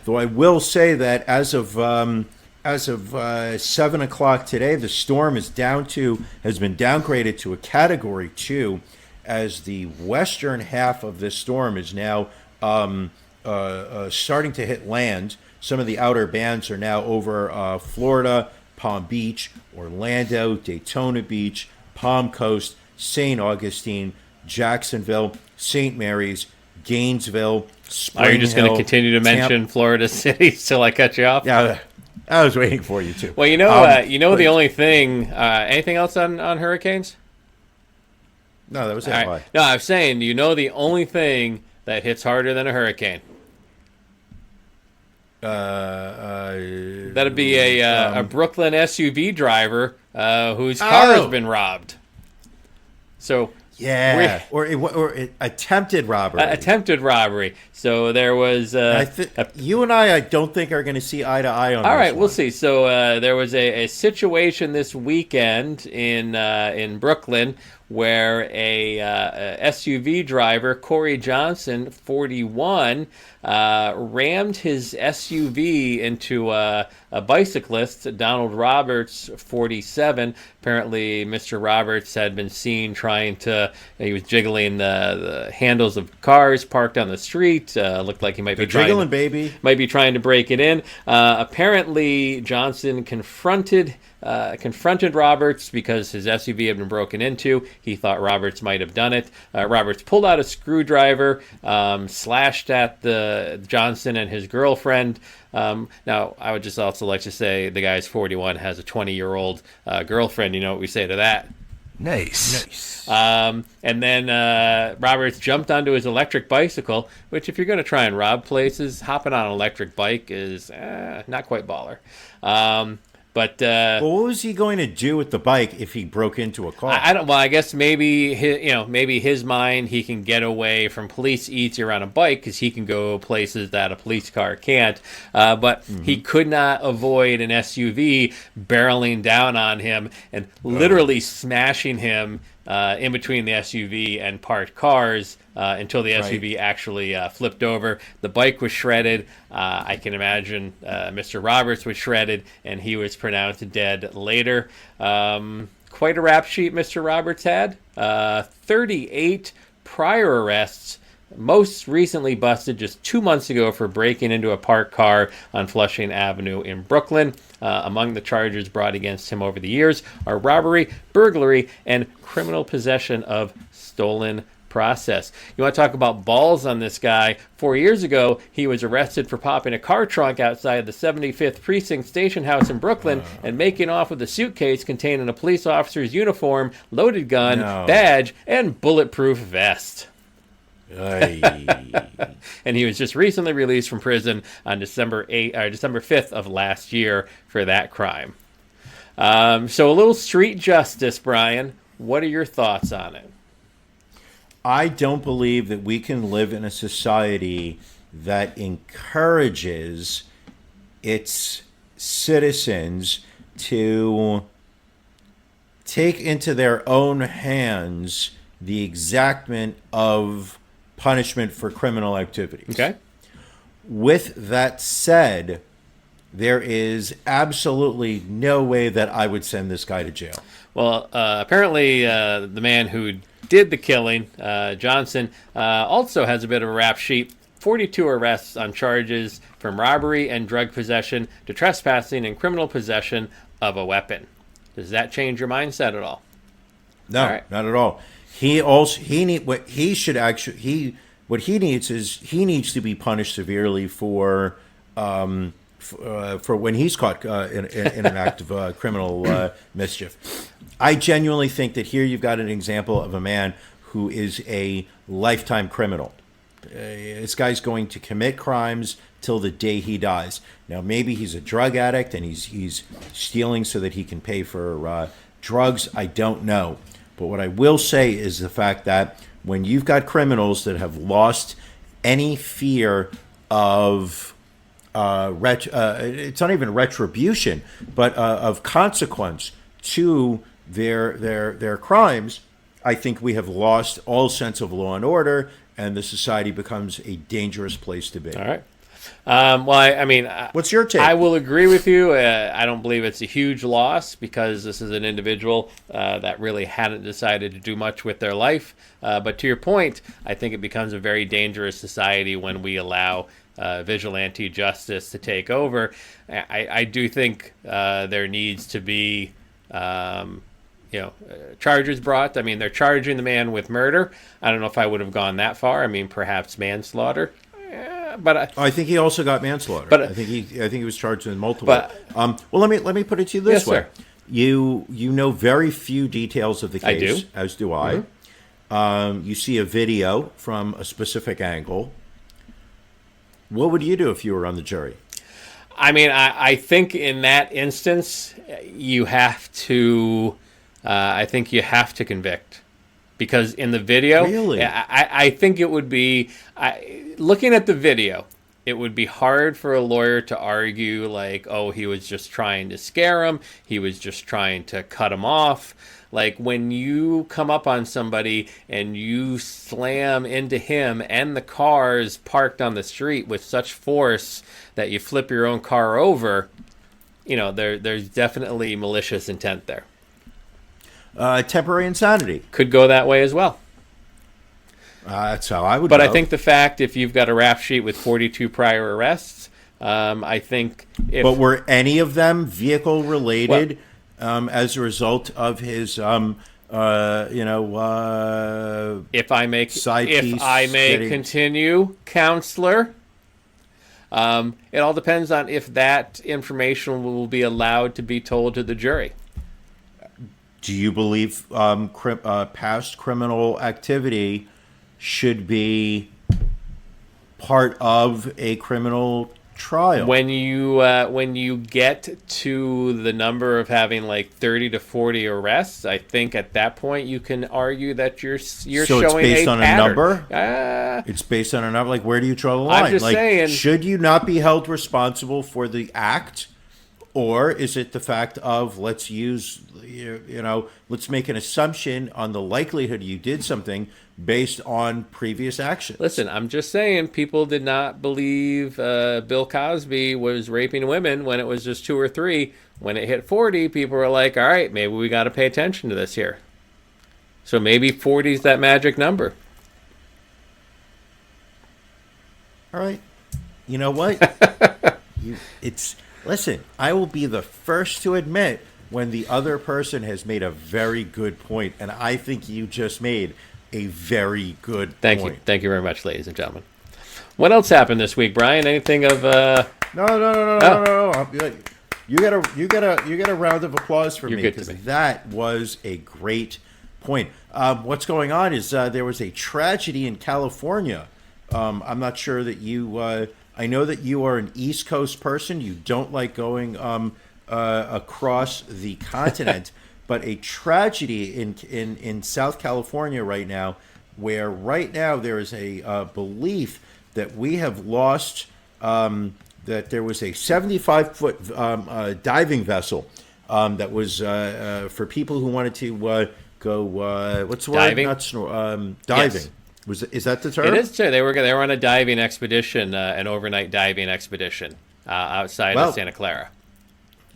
Though I will say that as of 7 o'clock today, the storm has been downgraded to a Category 2, as the western half of this storm is now starting to hit land. Some of the outer bands are now over Florida, Palm Beach, Orlando, Daytona Beach, Palm Coast, St. Augustine, Jacksonville, St. Mary's, Gainesville, Spring Are you just going to Hill, continue to mention Florida cities till I cut you off? Yeah, I was waiting for you to. Well, the only thing. Anything else on hurricanes? No, that was it. All right. No, I was saying, the only thing that hits harder than a hurricane? That'd be a Brooklyn SUV driver whose car has been robbed. So Yeah, or attempted robbery. attempted robbery. So there was. You and I don't think are going to see eye to eye on. All this right, we'll one. see. So there was a situation this weekend in Brooklyn where a SUV driver, Corey Johnson, 41, rammed his SUV into a bicyclist, Donald Roberts, 47. Apparently, Mr. Roberts had been seen he was jiggling the handles of cars parked on the street. Looked like he might be jiggling, baby. Might be trying to break it in. Apparently, Johnson confronted Roberts because his SUV had been broken into. He thought Roberts might have done it. Roberts pulled out a screwdriver, slashed at the Johnson and his girlfriend. Now, I would just also like to say the guy's 41, has a 20-year-old girlfriend. You know what we say to that? Nice. And then Roberts jumped onto his electric bicycle, which if you're going to try and rob places, hopping on an electric bike is not quite baller. But Well, what was he going to do with the bike if he broke into a car? I don't. Well, I guess maybe his mind, he can get away from police easier on a bike because he can go places that a police car can't. But he could not avoid an SUV barreling down on him and literally smashing him in between the SUV and parked cars until the SUV actually flipped over. The bike was shredded. I can imagine Mr. Roberts was shredded, and he was pronounced dead later. Quite a rap sheet Mr. Roberts had. 38 prior arrests, most recently busted just 2 months ago for breaking into a parked car on Flushing Avenue in Brooklyn. Among the charges brought against him over the years are robbery, burglary, and criminal possession of stolen process. You want to talk about balls on this guy? 4 years ago, he was arrested for popping a car trunk outside the 75th Precinct Station House in Brooklyn and making off with a suitcase containing a police officer's uniform, loaded gun, badge, and bulletproof vest. And he was just recently released from prison on December 5th of last year for that crime. So a little street justice, Brian. What are your thoughts on it? I don't believe that we can live in a society that encourages its citizens to take into their own hands the exactment of punishment for criminal activities. Okay. With that said, there is absolutely no way that I would send this guy to jail. Well, apparently the man who did the killing, Johnson, also has a bit of a rap sheet. 42 arrests on charges from robbery and drug possession to trespassing and criminal possession of a weapon. Does that change your mindset at all? No, All right. not at all. What he needs to be punished severely for for when he's caught in an act of criminal mischief. I genuinely think that here you've got an example of a man who is a lifetime criminal. This guy's going to commit crimes till the day he dies. Now, maybe he's a drug addict and he's stealing so that he can pay for drugs. I don't know. But what I will say is the fact that when you've got criminals that have lost any fear of it's not even retribution, but of consequence to their crimes, I think we have lost all sense of law and order, and the society becomes a dangerous place to be. All right. Well, I mean, what's your take? I will agree with you. I don't believe it's a huge loss because this is an individual that really hadn't decided to do much with their life. But to your point, I think it becomes a very dangerous society when we allow vigilante justice to take over. I do think there needs to be, charges brought. I mean, they're charging the man with murder. I don't know if I would have gone that far. I mean, perhaps manslaughter. But I think he also got manslaughter. But I think he was charged in multiple. But, well, let me put it to you this yes, way. Sir. You know very few details of the case, I do. As do I. Mm-hmm. You see a video from a specific angle. What would you do if you were on the jury? I mean, I think in that instance, you have to. I think you have to convict. Because in the video, really? I think it would be, looking at the video, it would be hard for a lawyer to argue like, oh, he was just trying to scare him. He was just trying to cut him off. Like when you come up on somebody and you slam into him and the car is parked on the street with such force that you flip your own car over, there's definitely malicious intent there. Temporary insanity. Could go that way as well. That's how I would But go. I think the fact, if you've got a rap sheet with 42 prior arrests, I think if... But were any of them vehicle related as a result of his, if I may continue, counselor, it all depends on if that information will be allowed to be told to the jury. Do you believe past criminal activity should be part of a criminal trial? When you get to the number of having like 30 to 40 arrests, I think at that point you can argue that you're so showing it's based on pattern. A number? It's based on a number. Like, where do you draw the line? I'm just saying. Should you not be held responsible for the act? Or is it the fact of let's make an assumption on the likelihood you did something based on previous actions? Listen, I'm just saying people did not believe Bill Cosby was raping women when it was just 2 or 3. When it hit 40, people were like, all right, maybe we got to pay attention to this here. So maybe 40 is that magic number. All right. You know what? Listen, I will be the first to admit when the other person has made a very good point, and I think you just made a very good point. Thank you. Thank you very much, ladies and gentlemen. What else happened this week, Brian? Anything of No. You get a round of applause for me because that was a great point. What's going on is there was a tragedy in California. I'm not sure that you I know that you are an East Coast person. You don't like going across the continent, but a tragedy in South California right now, where right now there is a belief that we have lost, that there was a 75-foot diving vessel that was for people who wanted to go, what's the word? Diving? Not diving. Yes. Is that the term? It is true. They were on a diving expedition, an overnight diving expedition outside of Santa Clara.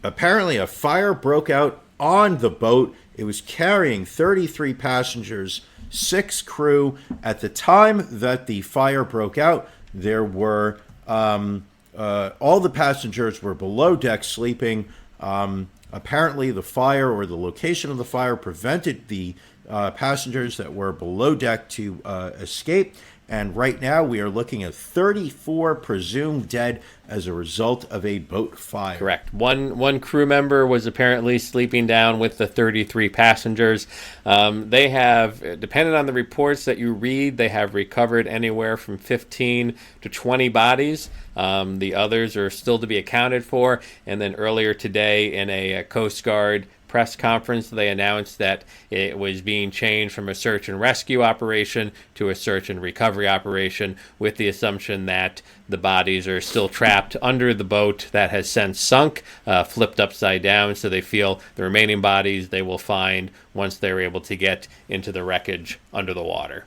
Apparently, a fire broke out on the boat. It was carrying 33 passengers, 6 crew. At the time that the fire broke out, there were all the passengers were below deck sleeping. Apparently, the fire or the location of the fire prevented the passengers that were below deck to escape, And right now we are looking at 34 presumed dead as a result of a boat fire. Correct. One crew member was apparently sleeping down with the 33 passengers. They have, depending on the reports that you read, they have recovered anywhere from 15 to 20 bodies. The others are still to be accounted for. And then earlier today in a Coast Guard press conference, they announced that it was being changed from a search and rescue operation to a search and recovery operation, with the assumption that the bodies are still trapped under the boat that has since sunk, flipped upside down. So they feel the remaining bodies they will find once they're able to get into the wreckage under the water.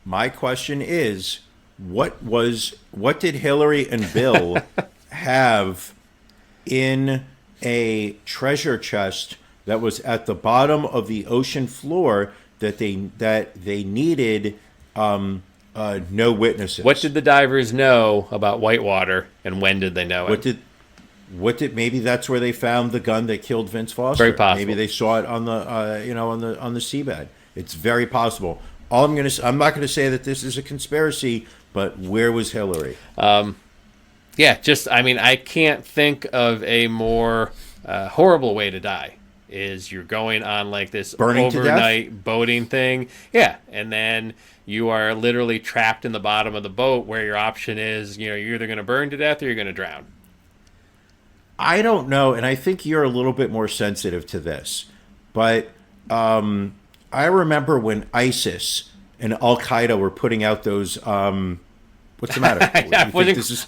My question is, what did Hillary and Bill have in a treasure chest that was at the bottom of the ocean floor that they needed no witnesses? What did the divers know about Whitewater, and when did they know it? What did maybe that's where they found the gun that killed Vince Foster? Very possible. Maybe they saw it on the on the seabed. It's very possible. I'm not gonna say that this is a conspiracy, but where was Hillary? I can't think of a more horrible way to die. Is you're going on like this Burning to overnight boating thing. Yeah, and then you are literally trapped in the bottom of the boat where your option is, you're either going to burn to death or you're going to drown. I don't know, and I think you're a little bit more sensitive to this, but I remember when ISIS and Al Qaeda were putting out those. What's the matter?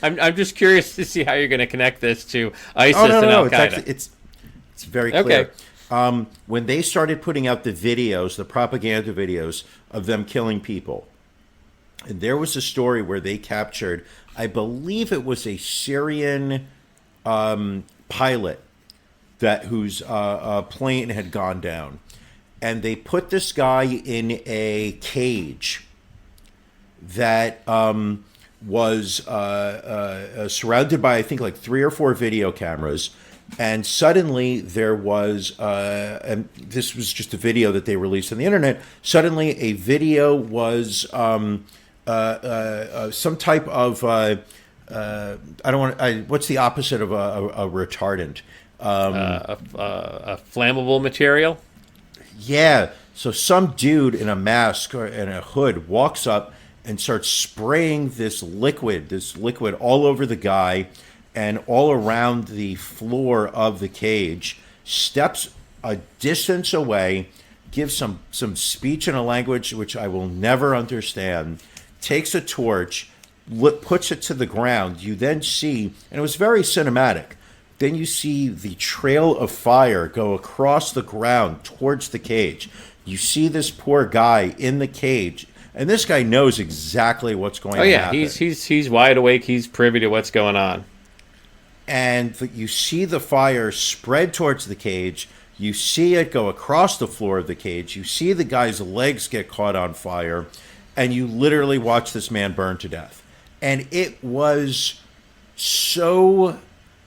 I'm just curious to see how you're going to connect this to ISIS and Al Qaeda. It's very clear. Okay. When they started putting out the videos, the propaganda videos of them killing people, and there was a story where they captured, I believe it was a Syrian pilot whose plane had gone down, and they put this guy in a cage that was surrounded by, I think, like 3 or 4 video cameras. And suddenly there was, and this was just a video that they released on the internet. Suddenly a video was some type of, what's the opposite of a retardant? A flammable material? Yeah. So some dude in a mask or in a hood walks up and starts spraying this liquid all over the guy and all around the floor of the cage, steps a distance away, gives some speech in a language which I will never understand, takes a torch, puts it to the ground. You then see, and it was very cinematic, then you see the trail of fire go across the ground towards the cage. You see this poor guy in the cage. And this guy knows exactly what's going to happen. He's wide awake. He's privy to what's going on. And you see the fire spread towards the cage. You see it go across the floor of the cage. You see the guy's legs get caught on fire. And you literally watch this man burn to death. And it was so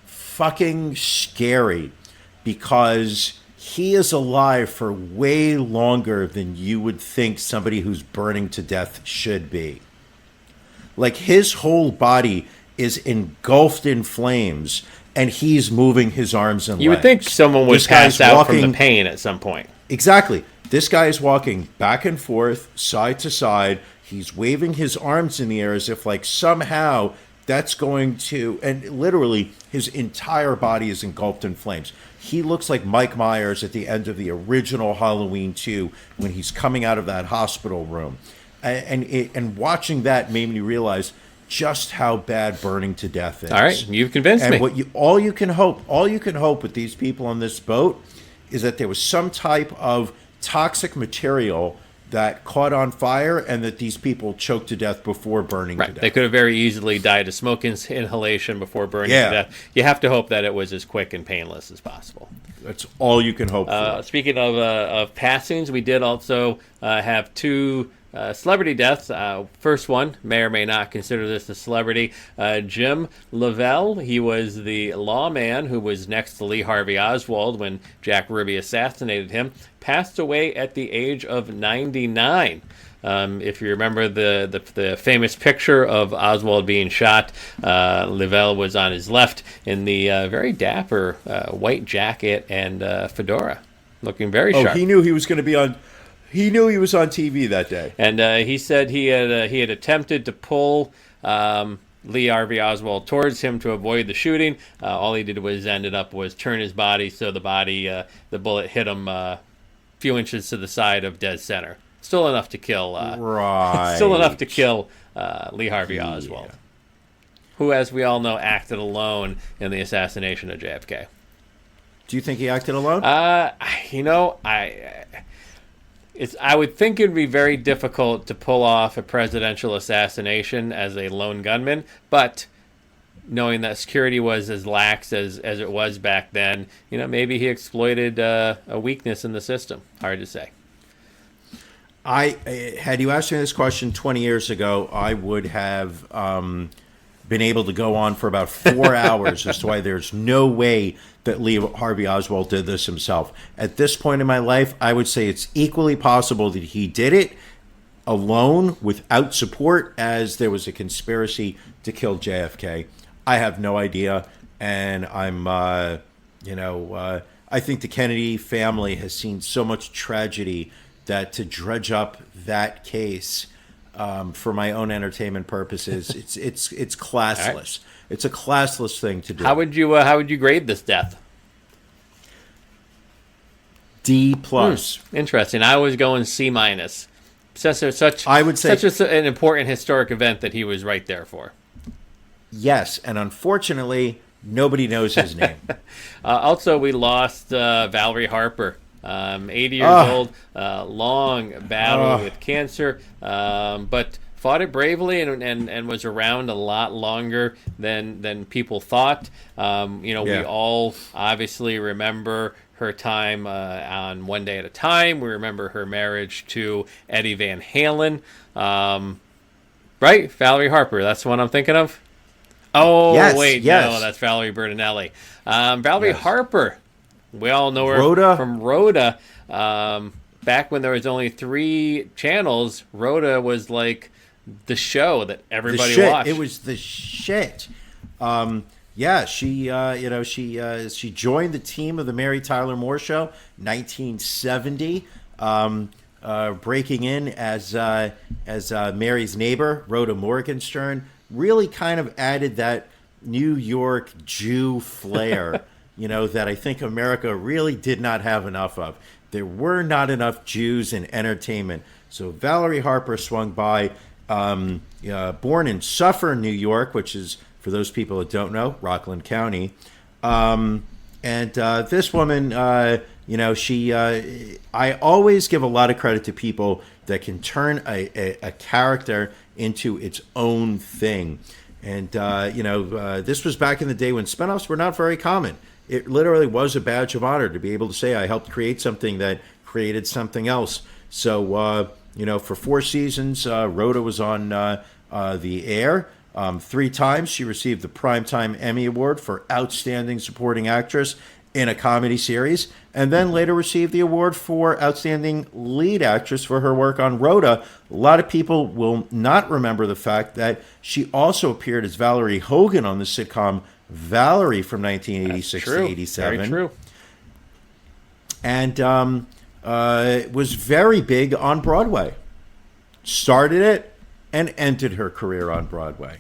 fucking scary because he is alive for way longer than you would think somebody who's burning to death should be. Like, his whole body is engulfed in flames, and he's moving his arms and legs. You would think someone would pass out from the pain at some point. Exactly. This guy is walking back and forth, side to side. He's waving his arms in the air as if, like, somehow that's going to... And literally, his entire body is engulfed in flames. He looks like Mike Myers at the end of the original Halloween 2 when he's coming out of that hospital room. And watching that made me realize just how bad burning to death is. All right, you've convinced me. All you can hope with these people on this boat is that there was some type of toxic material that caught on fire and that these people choked to death before burning to death. They could have very easily died of smoke inhalation before burning to death. You have to hope that it was as quick and painless as possible. That's all you can hope for. Speaking of passings, we did also have 2 celebrity deaths. First one, may or may not consider this a celebrity. Jim Lavelle. He was the lawman who was next to Lee Harvey Oswald when Jack Ruby assassinated him. Passed away at the age of 99. If you remember the famous picture of Oswald being shot, Lavelle was on his left in the very dapper white jacket and fedora, looking very sharp. He knew he was going to be on. He knew he was on TV that day. And he said he had attempted to pull Lee Harvey Oswald towards him to avoid the shooting. All he did was turn his body so the bullet hit him a few inches to the side of dead center. Still enough to kill. Right. Still enough to kill Lee Harvey Oswald, who, as we all know, acted alone in the assassination of JFK. Do you think he acted alone? I would think it would be very difficult to pull off a presidential assassination as a lone gunman, but knowing that security was as lax as it was back then, maybe he exploited a weakness in the system. Hard to say. Had you asked me this question 20 years ago, I would have been able to go on for about 4 hours as to why there's no way that Lee Harvey Oswald did this himself. At this point in my life, I would say it's equally possible that he did it alone without support, as there was a conspiracy to kill JFK. I have no idea, and I think the Kennedy family has seen so much tragedy that to dredge up that case for my own entertainment purposes, it's classless. Right. It's a classless thing to do. How would you grade this death? D+. Interesting. I was going C-. Since there's such an important historic event that he was right there for. Yes, and unfortunately, nobody knows his name. Also, we lost Valerie Harper. 80 years old, long battle with cancer, but fought it bravely and was around a lot longer than people thought. We all obviously remember her time on One Day at a Time. We remember her marriage to Eddie Van Halen. Right? Valerie Harper, that's the one I'm thinking of? Oh, yes, wait, yes. No, that's Valerie Bertinelli. Valerie Harper. We all know her Rhoda. from Rhoda. Back when there was only 3 channels, Rhoda was like the show that everybody watched. It was the shit. She joined the team of the Mary Tyler Moore Show, 1970, breaking in as Mary's neighbor, Rhoda Morgenstern. Really kind of added that New York Jew flair. That I think America really did not have enough of. There were not enough Jews in entertainment. So Valerie Harper swung by, born in Suffern, New York, which is, for those people that don't know, Rockland County. This woman, I always give a lot of credit to people that can turn a character into its own thing. And, this was back in the day when spinoffs were not very common. It literally was a badge of honor to be able to say, I helped create something that created something else. So, for 4 seasons, Rhoda was on the air. 3 times she received the Primetime Emmy Award for Outstanding Supporting Actress in a Comedy Series, and then later received the award for Outstanding Lead Actress for her work on Rhoda. A lot of people will not remember the fact that she also appeared as Valerie Hogan on the sitcom Valerie from 1986 to 87. Very true. And was very big on Broadway. Started it and ended her career on Broadway.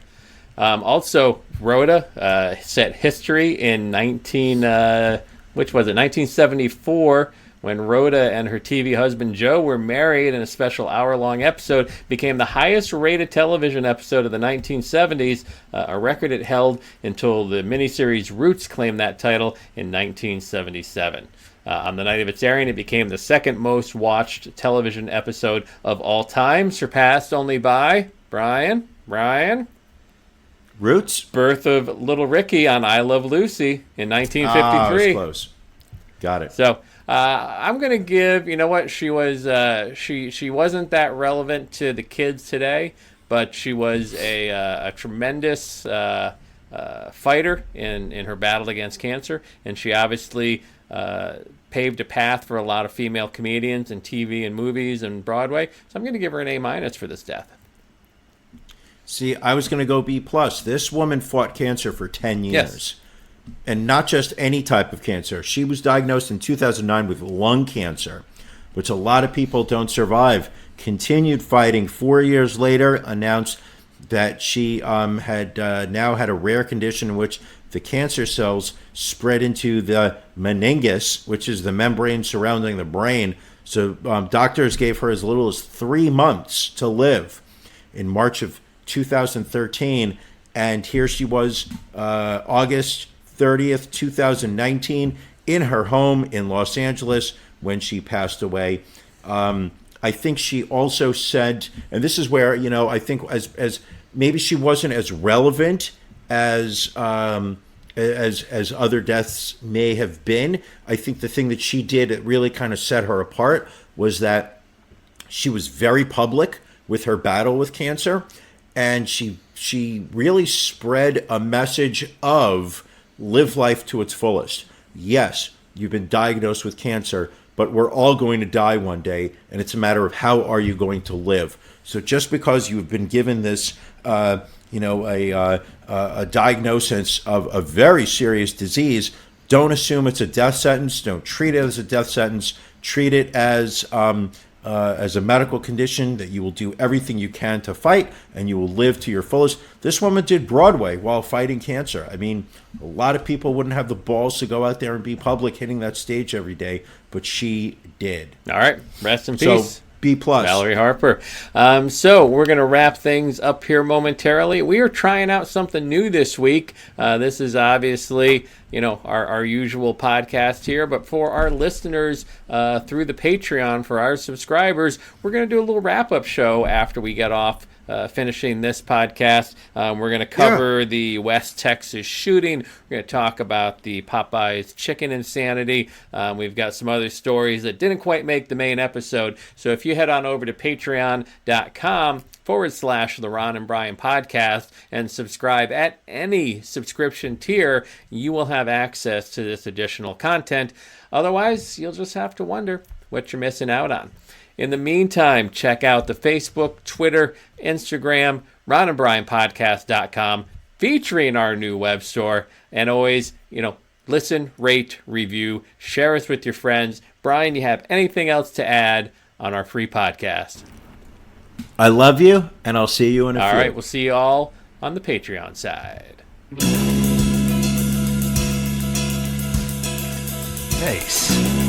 Also, Rhoda set history in 1974, when Rhoda and her TV husband Joe were married, and a special hour-long episode became the highest-rated television episode of the 1970s, a record it held until the miniseries Roots claimed that title in 1977. On the night of its airing, it became the second most watched television episode of all time, surpassed only by, Brian? Roots? Birth of Little Ricky on I Love Lucy in 1953. Close. Got it. So I'm gonna give. You know what? She was. She wasn't that relevant to the kids today, but she was a tremendous fighter in her battle against cancer, and she obviously paved a path for a lot of female comedians in TV and movies and Broadway. So I'm going to give her an A- for this death. See, I was going to go B+. This woman fought cancer for 10 years. Yes. And not just any type of cancer. She was diagnosed in 2009 with lung cancer, which a lot of people don't survive. Continued fighting. 4 years later, announced that she had now had a rare condition in which the cancer cells spread into the meninges, which is the membrane surrounding the brain. So doctors gave her as little as 3 months to live in March of 2013. And here she was, August 30th, 2019, in her home in Los Angeles when she passed away. I think she also said, and this is where, I think as maybe she wasn't as relevant as other deaths may have been. I think the thing that she did that really kind of set her apart was that she was very public with her battle with cancer, and she really spread a message of live life to its fullest. Yes, you've been diagnosed with cancer, but we're all going to die one day, and it's a matter of how are you going to live. So just because you've been given this, a diagnosis of a very serious disease, don't assume it's a death sentence. Don't treat it as a death sentence. Treat it as a medical condition that you will do everything you can to fight, and you will live to your fullest. This woman did Broadway while fighting cancer. I mean, a lot of people wouldn't have the balls to go out there and be public hitting that stage every day, but she did. All right, rest in peace. So B+. Valerie Harper. So we're going to wrap things up here momentarily. We are trying out something new this week. This is obviously, our usual podcast here, but for our listeners through the Patreon, for our subscribers, we're going to do a little wrap-up show after we get off finishing this podcast. We're going to cover the West Texas shooting. We're going to talk about the Popeyes chicken insanity. We've got some other stories that didn't quite make the main episode. So if you head on over to patreon.com/The Ron and Brian Podcast and subscribe at any subscription tier, you will have access to this additional content. Otherwise, you'll just have to wonder what you're missing out on. In the meantime, check out the Facebook, Twitter, Instagram, ronandbrianpodcast.com, featuring our new web store. And always, listen, rate, review, share us with your friends. Brian, you have anything else to add on our free podcast? I love you, and I'll see you in a few. All right, we'll see you all on the Patreon side. Nice.